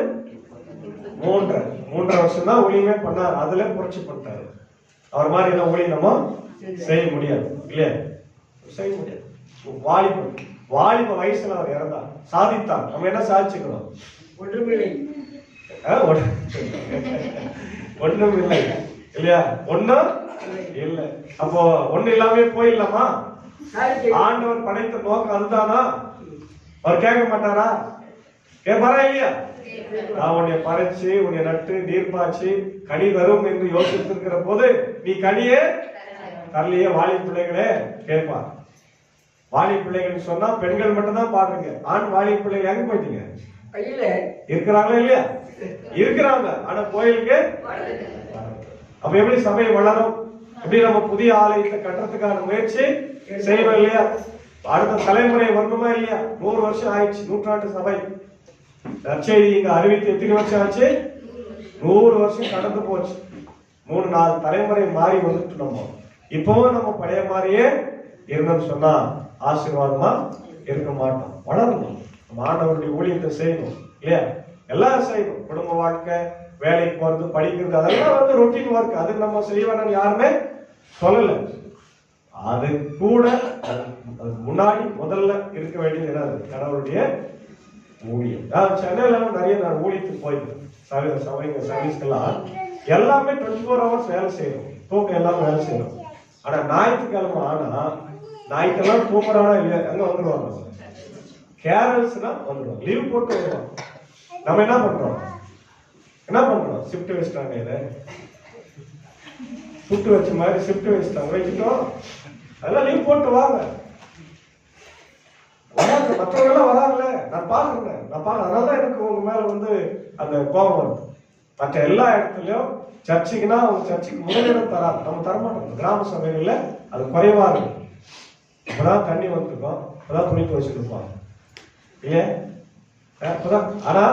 3.5 வருஷம் தான் ஊழியமே பண்ணார். அதுல புரட்சி பண்ணிட்டாரு. அவர் மாதிரி என்ன ஊழியம் நம்ம செய்ய முடியாது இல்லையா? செய்ய முடியாது. வாலிப வயசுல அவர் இறந்தார், சாதித்தார். நம்ம என்ன சாதிச்சுக்கணும்? ஒன்றுமில்லை இல்லையா? ஒண்ணும் இல்ல. அப்போ ஒண்ணு இல்லாம போயிடலாமா? ஆண்டவர் படைத்த நோக்கம் அதுதானா? அவர் கேட்க மாட்டாரா? கேட்பாரா இல்லையா? நான் உன்னை பறிச்சு உன்னை நட்டு நீர் பாய்ச்சி கனி தரும் என்று யோசித்திருக்கிற போது நீ கனியே தரலையே. வாலி பிள்ளைகளே கேட்பார். வாலி பிள்ளைகள் சொன்னா பெண்கள் மட்டும் தான் பாருங்க. ஆண் வாலி பிள்ளைகள் எங்க போயிட்டீங்க? இருக்கிறாங்களா இல்லையா? இருக்கிறாங்க. ஆனா கோயிலுக்கு அப்ப எப்படி சபை வளரும்? எப்படி நம்ம புதிய ஆலயத்தை கட்டுறதுக்கான முயற்சி செய்யணும் இல்லையா? அடுத்த தலைமுறை வரணுமா இல்லையா? 100 வருஷம் ஆயிடுச்சு நூற்றாண்டு சபை. நற்செய்தி இங்க அறிவித்து எத்தனை வருஷம் ஆச்சு? 100 வருஷம் கடந்து போச்சு. 3-4 தலைமுறை மாறி வந்துட்டு நம்ம இப்பவும் நம்ம பழைய மாதிரியே இருந்தோம்னு சொன்னா ஆசீர்வாதமா இருக்க மாட்டோம். வளரணும். நம்ம ஆண்டவருடைய ஊழியத்தை செய்யணும் இல்லையா? எல்லாம் செய்யணும். குடும்ப வாழ்க்கை, வேலைக்கு போறது, படிக்கிறது, அதெல்லாம் ரொட்டீன் ஒர்க். அது நம்ம செய்ய வேணும்னு யாருமே சொல்லல. அது கூட முன்னாடி முதல்ல இருக்க வேண்டியது என்ன? கடவுளுடைய ஊழியம். சென்னையில நிறைய நான் ஊழியத்துக்கு போயிருக்கேன். சபைங்க சர்வீஸ்க்கெல்லாம் எல்லாமே 24 hours வேலை செய்யணும். தூக்கம் எல்லாம் வேலை செய்யணும். ஆனா ஞாயிற்றுக்கிழமை ஆனா ஞாயிற்றுலாம் தூங்குறானா இல்லையா? அங்க வந்துடுவாங்க. கேரல்ஸ்னா வந்துடுவாங்க. லீவ் போட்டு வருவாங்க. நம்ம என்ன பண்றோம்? ஷிஃப்ட் வச்சுட்டாங்க. இதை ஷிஃப்ட் வச்ச மாதிரி ஷிஃப்ட் வச்சுட்டோம். அதெல்லாம் லீவ் போட்டு வாங்க. வராங்க, மற்றவங்க எல்லாம் வராங்கல்ல, நான் பாக்குறேன். அதனால எனக்கு உங்க மேல அந்த கோபம் வருது. மற்ற எல்லா இடத்துலயும் சர்ச்சுக்குன்னா அவங்க சர்ச்சுக்கு முதலிடம் தராது. நம்ம தரமாட்டோம். கிராம சபைகள்ல அது குறைவா இருக்கு. இப்பதான் தண்ணி வந்துருக்கோம், இப்பதான் துணி துவைச்சிட்டு இருப்பாங்க இல்லையே? இப்பதான். ஆனா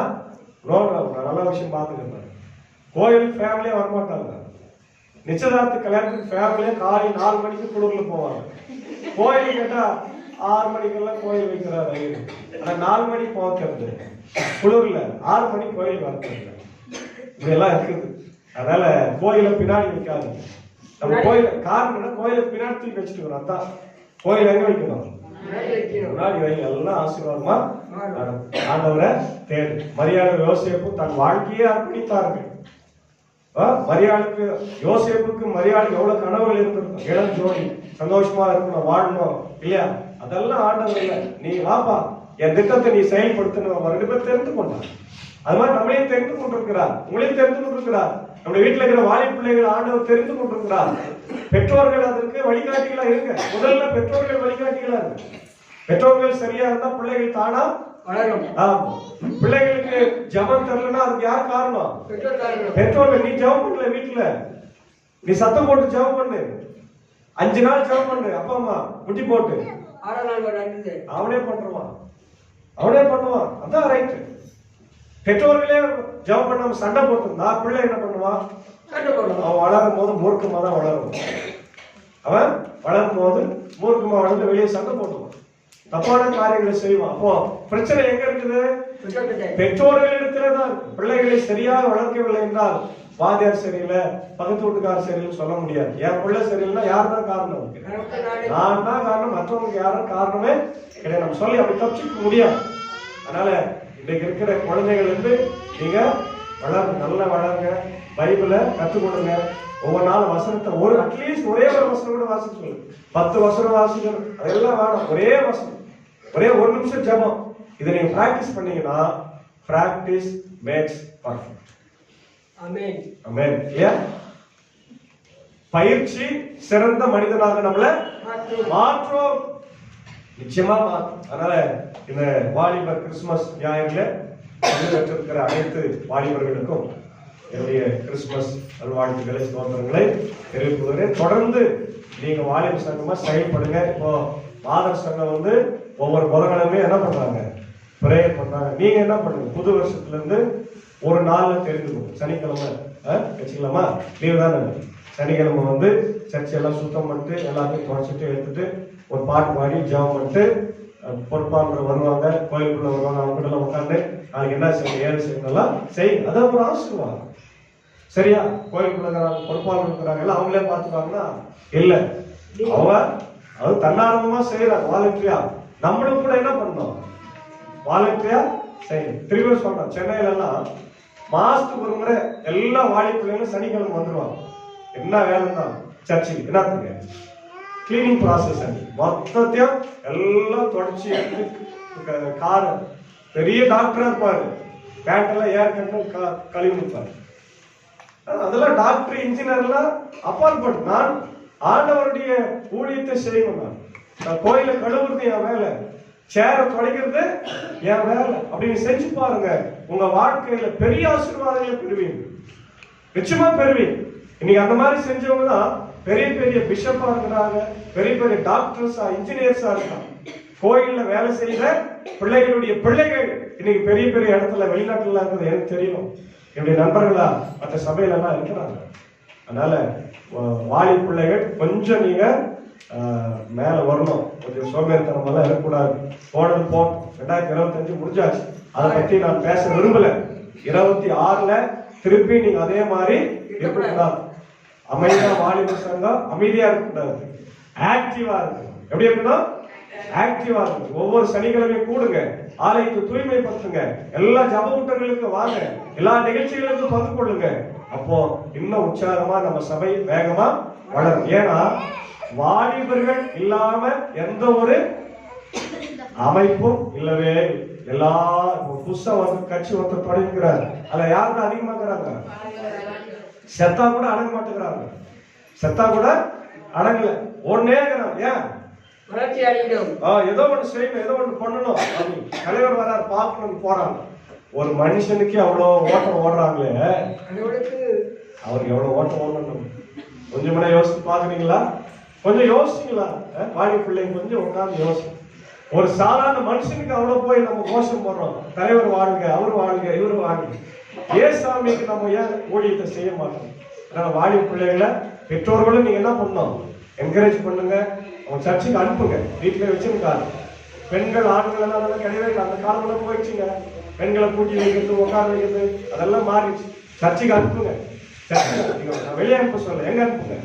நல்ல விஷயம் பார்த்துக்கிறேன். கோயிலுக்கு ஃபேமிலியா வரமாட்டாங்க. நிச்சயதார்த்த கல்யாணத்துக்கு ஃபேமிலியா காலை 4 மணிக்கு குழுக்குள்ள போவாங்க. கோயில் கேட்டா 6 மணிக்கெல்லாம் கோயில் வைக்கிறாரு. ஆனா 4 மணிக்கு போகிறது குளிர்ல, 6 மணிக்கு கோயில் வரது. இப்படி எல்லாம் இருக்குது. அதனால கோயில பின்னாடி வைக்காது. நம்ம கோயில காரணம் கோயில பின்னாடி தூக்கி வச்சுட்டு அதான் கோயில் எங்க வைக்கணும்? முன்னாடி வை. எல்லாம் ஆசீர்வாதமா ஆண்டவரை தேடு. மரியாதை யோசேப்பு தன் வாழ்க்கையே அர்ப்பணித்தார்கள். மரியாளுக்கு யோசேப்புக்கு மரியாதை எவ்வளவு கனவுகள் இருந்திருக்கும். இளம் ஜோடி சந்தோஷமா இருக்கணும், வாழணும் இல்லையா? அதெல்லாம் ஆண்டவர் இல்லை. நீ வாப்பா, என் திட்டத்தை நீ செயல்படுத்தணும். 2 பேர் தெரிந்து கொண்டார். அது மாதிரி நம்மளையும் தெரிந்து கொண்டிருக்கிறார், உங்களையும் தெரிந்து கொண்டிருக்கிறார். நம்முடைய வீட்டுல இருக்கிற வாலி பிள்ளைகள் ஆண்டவர் தெரிந்து கொண்டிருக்கிறார். பெற்றோர்கள் அதற்கு வழிகாட்டிகளா இருங்க. முதல்ல பெற்றோர்கள் வழிகாட்டிகளா இருக்கு. பெற்றோர்கள் சரியா இருந்தா பிள்ளைகள் தானா வளரும். பிள்ளைகளுக்கு ஜபம் தரலன்னா அதுக்கு யார் காரணம்? பெற்றோர்கள். நீ ஜபம் பண்ணல வீட்டுல, நீ சத்தம் போட்டு ஜபம் பண்ணு, 5 நாள் ஜபம் பண்ணு, அப்பா அம்மா முட்டி போட்டு அவனே பண்ணுவான். அதான் ரைட். பெற்றோர்களே ஜபம் பண்ணாம சண்டை போட்டுருந்தா பிள்ளை என்ன பண்ணுவான்? அவன் வளரும் போது மூர்க்கமா தான் வளரும். அவன் வளரும் போது மூர்க்கமா வளர்ந்து வெளியே சண்டை போட்டுவான், தப்பான காரியங்களை செய்வான். அப்போ பிரச்சனை எங்க இருக்குது? பெற்றோர்களிடத்துலதான் இருக்கு. பிள்ளைகளை சரியாக வளர்க்கவில்லை என்றால் வாத்தியார் சரியில்லை, பக்கத்து வீட்டுக்காரர் சரியில்லைன்னு சொல்ல முடியாது. என் பிள்ளை சரியில்லைன்னா யார் தான் காரணம்? நான் தான் காரணம், மற்றவங்களுக்கு யாரும் காரணமே கிடையாது. நம்ம சொல்லி அப்படி தப்பிச்சுக்க முடியாது. அதனால இன்னைக்கு இருக்கிற குழந்தைகள் நீங்க வளருங்க, நல்லா வளருங்க. பைபிளை கற்றுக் கொடுங்க. ஒவ்வொரு நாள் வசனத்தை அட்லீஸ்ட் ஒரே ஒரு வசனம் கூட வாசிக்க சொல்லு. 10 வசனம் வாசிக்கணும், அதெல்லாம் வேணும். ஒரே வசனம், ஒரே 1 நிமிஷம் ஜெபம். இதை நீங்க பிராக்டிஸ் பண்ணீங்கன்னா பிராக்டிஸ் மேக்ஸ் பர்ஃபெக்ட். ஆமென். ஆமென். பயிற்சி சிறந்த மனிதனாக நம்மளை மாற்றும், நிச்சயமா மாற்றும். அதனால இந்த வாலிபர் கிறிஸ்துமஸ் ஞாயிறுல பெற்றிருக்கிற அனைத்து வாலிபர்களுக்கும் என்னுடைய கிறிஸ்துமஸ் நல்வாழ்த்துக்களை, ஸ்தோத்திரங்களை தெரிவித்துள்ளேன். தொடர்ந்து நீங்க வாலிபர் சங்கமா செயல்படுங்க. இப்போ மாதர் சங்கம் ஒவ்வொரு புதன்கிழமையும் என்ன பண்றாங்க? பிரேயர் பண்றாங்க. நீங்க என்ன பண்ணுங்க? புது வருஷத்துல இருந்து ஒரு நாள்ல தெரிந்து சனிக்கிழமை வச்சுக்கலாமா? லீவு தானே. சனிக்கிழமை வந்து சர்ச்சையெல்லாம் சுத்தம் பண்ணிட்டு எல்லாத்தையும் துடைச்சிட்டு எடுத்துட்டு ஒரு பாட்டு பாடி ஜெபம் பண்ணிட்டு பொறுப்பாளர் வருவாங்க, கோயிலுக்குள்ள வருவாங்க, அவங்க கிட்ட எல்லாம் உட்காந்து நாளைக்கு என்ன செய்யணும் ஏது செய்யணும்லாம் செய்யுங்க. அதான் ஒரு ஆசீர்வாதம். சரியா? கோயிலுக்குள்ள இருக்கிறாங்க, பொறுப்பாளர் இருக்கிறாங்க, எல்லாம் அவங்களே பார்த்துக்காங்கன்னா இல்ல, அவங்க அது தன்னார்வமா செய்யறாங்க, வாலண்டியா. நம்மளும் கூட என்ன பண்ணணும், வாலண்டியா செய்யணும். திரும்ப சொல்றேன், சென்னையில எல்லாம் மாசத்துக்கு ஒரு முறை எல்லா வாலி பிள்ளைங்களும் சனிக்கிழமை வந்துருவாங்க. என்ன வேலை தான் சர்ச்சுக்கு என்னத்துக்கு கிளீனிங் ப்ராசஸ் மொத்தத்தையும் எல்லாம் தொடச்சி எடுத்து காரை பெரிய டாக்டரா இருப்பாரு, பேண்ட் எல்லாம் ஏர் கட்டு கழுவி நிற்பாரு. அதெல்லாம் டாக்டர் இன்ஜினியர் எல்லாம் அப்பாற்பட்டு நான் ஆண்டவருடைய ஊழியத்தை செய்யணும். நான் கோயில கழுவுறது என் வேலை, சேரை துடைக்கிறது என் வேலை அப்படின்னு செஞ்சு பாருங்க. உங்க வாழ்க்கையில பெரிய ஆசீர்வாதங்களை பெறுவீங்க, நிச்சயமா பெறுவீங்க. இன்னைக்கு அந்த மாதிரி செஞ்சவங்க தான் பெரிய பெரிய பிஷப்பா இருக்கிறாங்க, பெரிய பெரிய டாக்டர்ஸா இன்ஜினியர்ஸா இருக்காங்க. கோயில்ல வேலை செய்யற பிள்ளைகளுடைய பிள்ளைகள் இன்னைக்கு பெரிய பெரிய இடத்துல வெளிநாட்டுல இருக்கிறது எனக்கு தெரியும். என்னுடைய நண்பர்களா மற்ற சபையில எல்லாம் இருக்கிறாங்க. அதனால வாலி பிள்ளைகள் கொஞ்சம் நீங்க மேல வரணும், கொஞ்சம் சோம்பேறித்தனம் எல்லாம் இருக்கக்கூடாது. போனது போட்டோம், 2025 முடிஞ்சாச்சு, அதை பத்தி நான் பேச விரும்பல. 26ல திருப்பி நீங்க அதே மாதிரி இருக்கக்கூடாது. அமைதியா வாலிப சங்கம் அமைதியா இருக்கக்கூடாது, ஆக்டிவா இருக்கணும். எப்படி இருக்கணும்? ஆக்டிவா இருக்கணும். ஒவ்வொரு சனிக்கிழமையும் கூடுங்க, ஆலயத்தை தூய்மைப்படுத்துங்க, எல்லா ஜப கூட்டங்களுக்கு வாங்க, எல்லா நிகழ்ச்சிகளுக்கும் பங்கு கொள்ளுங்க. அப்போ இன்னும் உற்சாகமா நம்ம சபை வேகமா வளரும். ஏன்னா வாலிபர்கள் இல்லாம எந்த ஒரு அமைப்பும் இல்லவே. எல்லா புதுசா வந்து கட்சி ஒருத்தர் தொடங்குறாரு, அதுல யாருக்கும் அதிகமாக்குறாங்க, செத்தா கூட அடங்க மாட்டேங்கிறாங்க, செத்தா கூட அடங்கல, ஒன்னே ஏன் ஏதோ ஒண்ணு செய்யணும், ஏதோ ஒண்ணு பண்ணணும். தலைவர் வராரு பார்க்கணும் போறாங்க. ஒரு மனுஷனுக்கு அவ்வளவு ஓட்டம் ஓடுறாங்களே, அவருக்கு எவ்வளவு ஓட்டம் ஓடணும் கொஞ்சம் கூட யோசிச்சு பாக்குறீங்களா? கொஞ்சம் யோசிங்களா? வாடி பிள்ளைங்க கொஞ்சம் உட்கார்ந்து யோசி. ஒரு சாதாரண மனுஷனுக்கு அவ்வளவு போய் நம்ம கோஷம் போடுறோம், தலைவர் வாழ்க, அவர் வாழ்க, இவர் வாழ்க. ஏசாமிக்கு நம்ம ஏன் ஊழியத்தை செய்ய மாட்டோம்? அதனால வாடி பிள்ளைகளை பெற்றோர்களும் நீங்க என்ன பண்ணணும், என்கரேஜ் பண்ணுங்க, அவங்க சர்ச்சுக்கு அனுப்புங்க, வீட்டுல வச்சிருக்காரு. பெண்கள் ஆண்கள் எல்லாம் அதெல்லாம் கிடையவே இல்லை, அந்த காலம்லாம் போயிடுச்சுங்க. பெண்களை கூட்டி வைக்கிறது, உட்கார வைக்கிறது அதெல்லாம் மாறிடுச்சு. சர்ச்சுக்கு அனுப்புங்க, வெளியே அனுப்ப சொல்ல, எங்க அனுப்புங்க,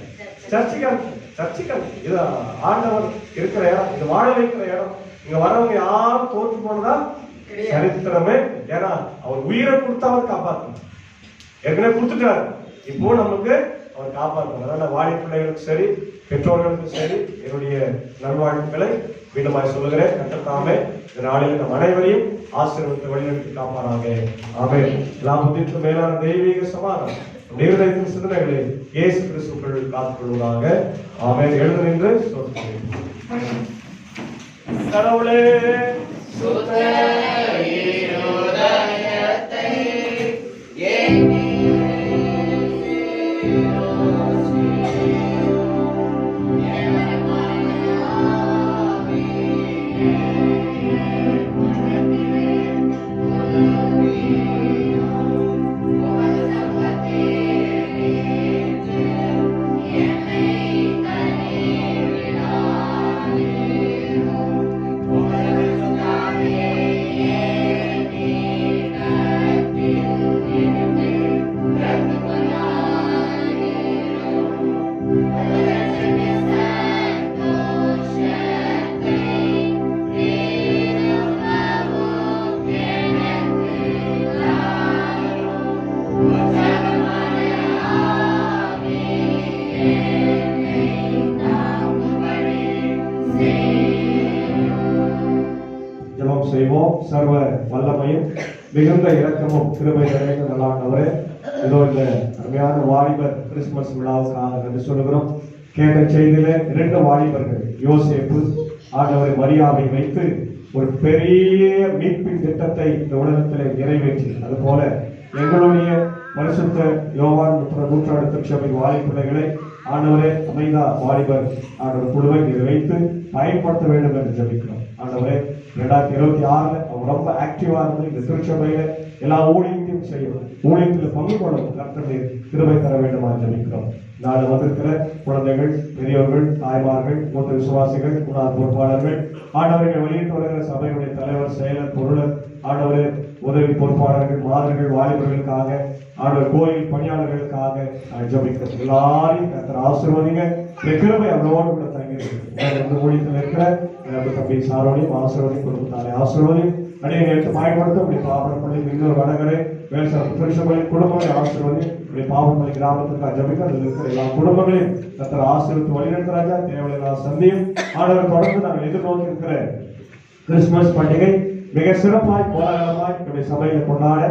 சர்ச்சுக்கு அனுப்புங்க, சர்ச்சுக்கு அனுப்புங்க. இது ஆண்டவர் இருக்கிற இடம், இது வாழ வைக்கிற இடம். இங்க வரவங்க யாரும் தோற்று போனதா சரித்திரமே. ஏன்னா அவர் உயிரை கொடுத்தா அவர் காப்பாற்றணும், ஏற்கனவே கொடுத்துட்டாரு, இப்போ நமக்கு அவர் காப்பாற்றணும். அதனால வாலி பிள்ளைகளுக்கு சரி, பெற்றோர்களுக்கும் சரி என்னுடைய நல்வாழ்வுகளை மீண்டுமாய் சொல்லுகிறேன். கர்த்தர் இந்த நாளில் நம் அனைவரையும் ஆசீர்வதித்து வழிநடத்தி காப்பாராக. ஆமென். எல்லாவற்றிற்கும் மேலான தெய்வீக சமாதானம் இருதயத்தின் சிந்தனைகளை இயேசு கிறிஸ்துவுக்குள் காத்துக்கொள்வதாக. ஆமென். எழுந்து நின்று சொல்கிறேன். கடவுளே செய்வோம். சர்வ வல்லமையும் மிகுந்த இரக்கமும் கிருபை நிறைந்த நல்லாண்டவரே, இதோ இந்த அருமையான வாலிபர் கிறிஸ்துமஸ் விழாவுக்காக என்று சொல்லுகிறோம். கேட்ட செய்தியில 2 வாலிபர்கள் யோசேப்பு ஆண்டவரை மரியாதை வைத்து ஒரு பெரிய மீட்பின் திட்டத்தை இந்த உலகத்தில் நிறைவேற்றி, அது போல எங்களுடைய பரிசுத்த யோவான் நூற்றாண்டு திருச்சபை வாலிபிள்ளைகளை ஆண்டவரே அமைதா வாலிபர் ஆண்டவர் குழுவை வைத்து பயன்படுத்த வேண்டும் என்று ஜெபிக்கிறோம். ஆண்டவரே 2026 அவங்க ரொம்ப ஆக்டிவா இருந்து இந்த திருச்சபையில எல்லா ஊழியத்தையும் செய்யும், ஊழியத்தில் பங்கு கொள்ளும் கர்த்தருடைய கிருபை தர வேண்டுமா ஜெபிக்கிறோம். நாளை வந்திருக்கிற குழந்தைகள், பெரியவர்கள், தாய்மார்கள், மூத்த விசுவாசிகள், முன்னாள் பொறுப்பாளர்கள், ஆண்டவர்கள் வெளியிட்டு வருகிற சபையுடைய தலைவர், செயலர், பொருளர், ஆண்டவர் உதவி பொறுப்பாளர்கள், மாதர்கள், வாலிபர்களுக்காக, ஆண்டவர் கோயில் பணியாளர்களுக்காக ஜெபிக்கிறோம். எல்லாரையும் கர்த்தர் ஆசீர்வதிங்க. கிருபை அவரோடு கூட தங்கியிருக்கு. ஊழியத்தில் இருக்கிற தம்பி சாரோடையும் ஆசீர்வதி, குடும்பத்தாலே ஆசீர்வதி, அடியை எடுத்து பயன்படுத்த இப்படி பாவப்பள்ளி, இன்னொரு வடகரை, வேல்சார் திருச்சபையின் குடும்பங்களை ஆசீர்வதி, இப்படி பாவப்பள்ளி கிராமத்துக்கு ஜெபிக்க அதில் இருக்கிற எல்லா குடும்பங்களையும் கர்த்தர் ஆசீர்வதித்து வழிநடத்துறாங்க. தேவையான சந்தியும் ஆண்டவர் தொடர்ந்து நாங்கள் எதிர்நோக்கி இருக்கிற கிறிஸ்துமஸ் பண்டிகை மிக சிறப்பாய் கோலாகலமாய் நம்முடைய சபையில் கொண்டாட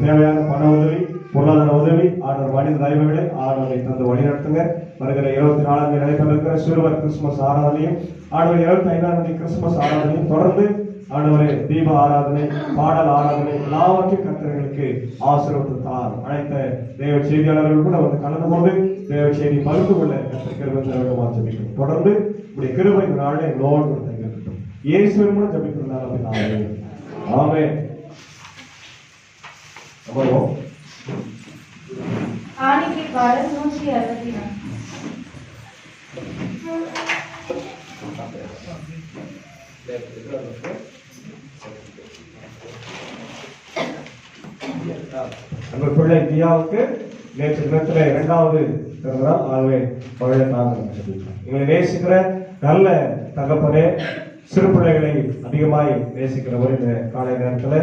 தேவையான பண உதவி, பொருளாதார உதவி, ஆண்டவர் மனித தயவுகளை ஆண்டவரை தந்து வழிநடத்துங்க. வருகிற 24ஆம் தேதி நடைபெற சிறுவர் கிறிஸ்துமஸ் ஆராதனையும், ஆண்டவர் 25ஆம் தேதி கிறிஸ்துமஸ் ஆராதனையும் தொடர்ந்து ஆண்டவரே தீப ஆராதனை, பாடல் ஆராதனை எல்லாவற்றையும் கர்த்தர்களுக்கு ஆசீர்வதித்தார். அனைத்த தேவ செய்தியாளர்கள் கூட வந்து கலந்து கொண்டு தேவ செய்தி பகிர்ந்து கொள்ள கர்த்தர் கிருபை தருவதாக ஜெபிக்கிறோம். தொடர்ந்து இப்படி கிருபை இந்த நாளை எங்களோடு கூட தங்கியிருக்கட்டும். இயேசுவின் மூலம் ஜெபிக்கிறதால ஆமென். அமர்வோம். காணிக்கை பாடல் 164. நம்ம பிள்ளை தியாவுக்கு நேற்று தினத்துல 2வது பிறந்தநாள். ஆகவே பழைய எங்களை நேசிக்கிற நல்ல தகப்பனே, சிறு பிள்ளைகளை அதிகமாய் நேசிக்கிறவர் இந்த காலை நேரத்துல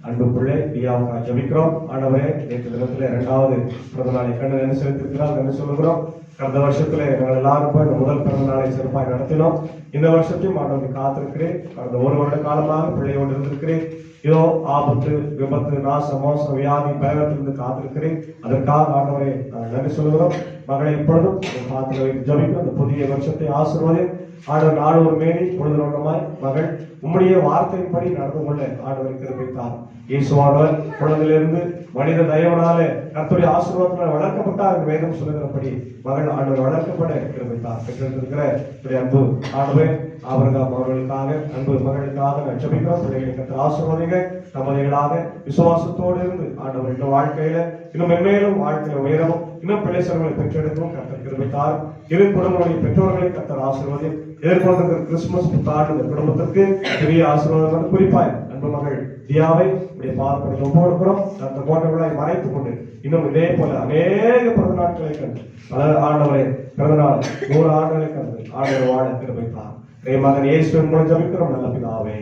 அன்பு பிள்ளை தியாவுக்கு ஜெபிக்கிறோம். ஆண்டவரே, நேற்று தினத்துல 2வது பிறந்தநாளை கண்டு என்ன செலுத்திருக்கிறார் என்று சொல்லுகிறோம். கடந்த வருஷத்துல நாங்கள் எல்லாரும் போய் இந்த முதல் பிறந்த நாளை சிறப்பாக நடத்தினோம். இந்த வருஷத்தையும் ஆண்டவரை காத்திருக்கிறேன். கடந்த 1 வருட காலமாக பிள்ளையோடு இருந்திருக்கிறேன். இதோ ஆபத்து, விபத்து, நாசம், மோசம், வியாதி, பயத்திலிருந்து காத்திருக்கிறேன். அதற்காக ஆண்டவரை நாங்கள் நன்றி சொல்லுகிறோம். மகளை இப்பொழுதும் காத்திர வைத்து ஜெபிக்கிறோம். இந்த புதிய வருஷத்தை ஆசீர்வதி. ஆண்டவர் நாடு ஒரு மேனி பொழுது நோக்கமாய் மகள் உம்முடைய வார்த்தையின்படி நடந்து கொள்ள ஆண்டவரை கிருபைத்தார். இயேசுவானவர் குழந்தையிலிருந்து மனித தயவனாலே கர்த்தருடைய ஆசீர்வாதத்தினால் வளர்க்கப்பட்டார் என்று வேதம் சொல்லுகிறபடி மகள் ஆண்டவர் வளர்க்கப்பட கிருபைத்தார். பெற்றிருக்கிற அன்பு ஆண்டவர் ஆபிரகாம் அவர்களுக்காக, அன்பு மகளுக்காக ஜெபிக்கிறோம். பிள்ளைகளை கர்த்தர் ஆசீர்வதிங்க. தம்பதிகளாக விசுவாசத்தோடு இருந்து ஆண்டவர் இந்த வாழ்க்கையில இன்னும் மென்மேலும் வாழ்க்கையில உயரவும், இன்னும் பிள்ளைகளை பெற்றெடுக்கவும் கர்த்தர் கிருபைத்தார். இரு குடும்பங்களுடைய பெற்றோர்களை கர்த்தர் ஆசீர்வதி. எதிர்கொண்டிருக்கிற கிறிஸ்துமஸ் புத்தாண்டு இந்த குடும்பத்திற்கு பெரிய ஆசீர்வாதம். குறிப்பாய் அன்பு மகள் தியாவை உடைய பார்ப்பதை ஒப்புக்கொடுக்கிறோம். அந்த கோட்டைகளாய் மறைத்துக் கொண்டு இன்னும் இதே போல அநேக பிறந்த நாட்களை கண்டு பல ஆண்டவரை பிறந்தநாள் 100 ஆண்டுகளை கண்டு ஆண்டவர் வாழ கிருபைத்தார். மகன் இயேசுவின் மூலம் ஜெபிக்கிறோம் நல்ல பிதாவே,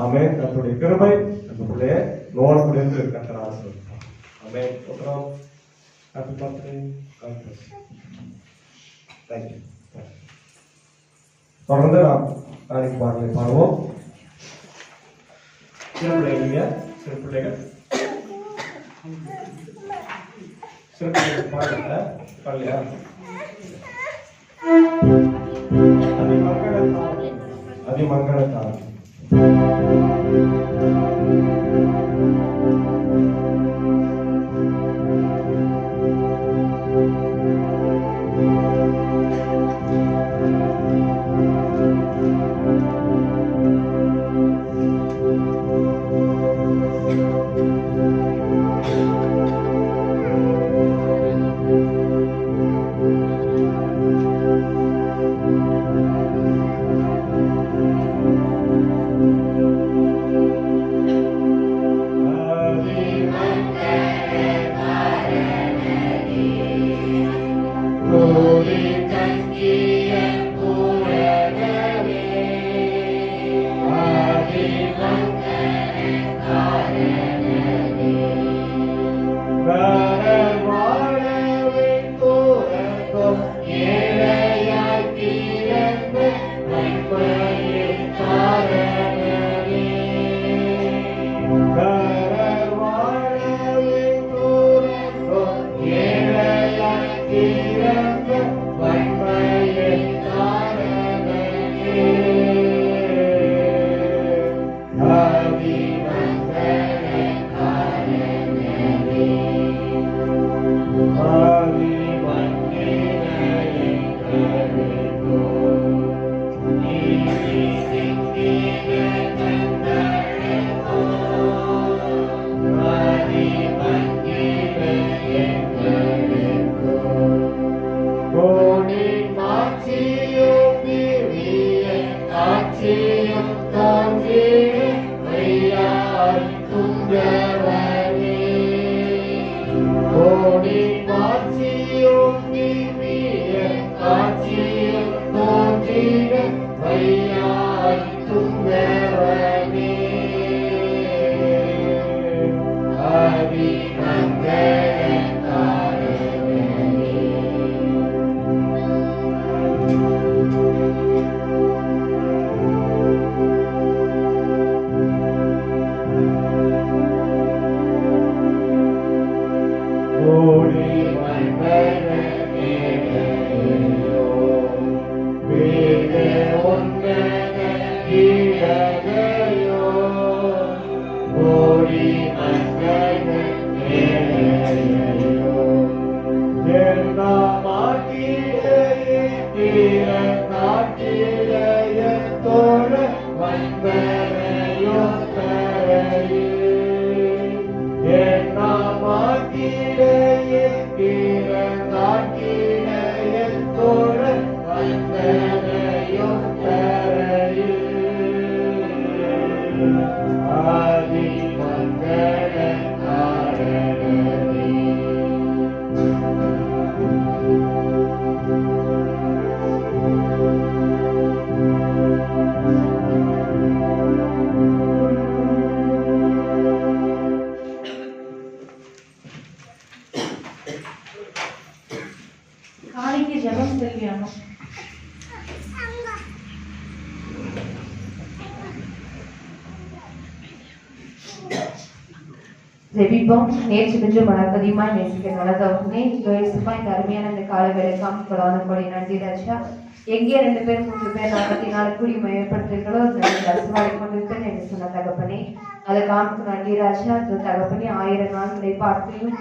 ஆமென். கர்த்தருடைய கிருபை அந்த பிள்ளையை நோடு கூட இருந்து கர்த்தர் ஆசீர்வதிப்பார். ஆமென். சொல்றோம். Happy birthday. God bless. Thank you. தொடர்ந்து நாம் நாளைக்கு பாடலை பாடுவோம். சிறு பிள்ளைகள் பாடல பாடலையா? அதிமங்களத்தார் செல்வியானோ. ஜெபிப்போம். நேற்று நின்று மனப்பதியுமாய் நேசிக்க நல்லதவனே யோசிப்பா இந்த அருமையான இந்த கால வேலைக்காம் கொடாத கொடி நன்றி ராஜா. எங்கே 2 பேர் 3 பேர் நாற்பத்தினால கூடி மையப்படுத்துகிறீர்களோ ரசவாடி கொண்டிருப்பேன் என்று சொன்ன தகப்பனே அதை காமிக்கு நன்றி ராஜா. அந்த தகப்பனே 1000 நாட்களை பார்த்தையும்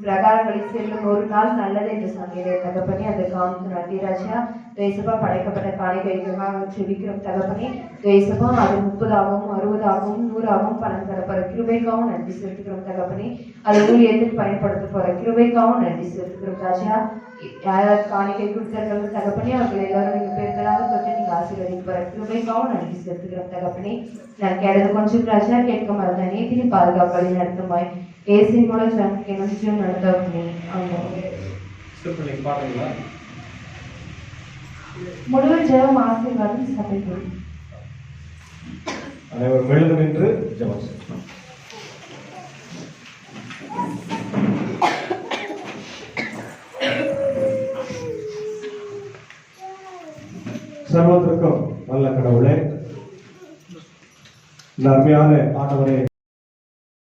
பிரகாரங்களில் செல்லும் ஒரு நாள் நல்லது என்று சொன்னீரே தகப்பனே அந்த காமிக்கு நன்றி ராஜா. தேசப்பா படைக்கப்பட்ட காணிக்கைக்காக செபிக்கிறோம் தகப்பனே. தேசப்பா அது 30ஆகவும் 60ஆகவும் 100ஆகவும் பணம் தரப்போற கிருபைக்காகவும் நன்றி செலுத்துகிறோம் தகப்பனே. அது ஊழியத்தில் பயன்படுத்த போற கிருபைக்காகவும் நன்றி செலுத்துகிறோம் ராஜா. யாராவது காணிக்கை கொடுத்தார்கள் தகப்பனே அவர்கள் எல்லாரும் நீங்க பேர்களாக தொட்டு நீங்க ஆசீர்வதிக்க போற கிருபைக்காகவும் நன்றி செலுத்துகிறோம் தகப்பனே. நான் கேட்டது கொஞ்சம் ராஜா கேட்க மறந்த நீதினி பாதுகாப்பதை நடத்துமாய் ஏசி மூலம் ஜனம் நடத்தவனே. பாருங்களா முழு ஜெபம் ஆசீர்வாதம் சபைக்குள். அனைவரும் எழுந்து நின்று ஜெபம் செய்வோம். சர்வத்திற்கும் நல்ல கடவுளே, இந்த அருமையான ஆண்டவரே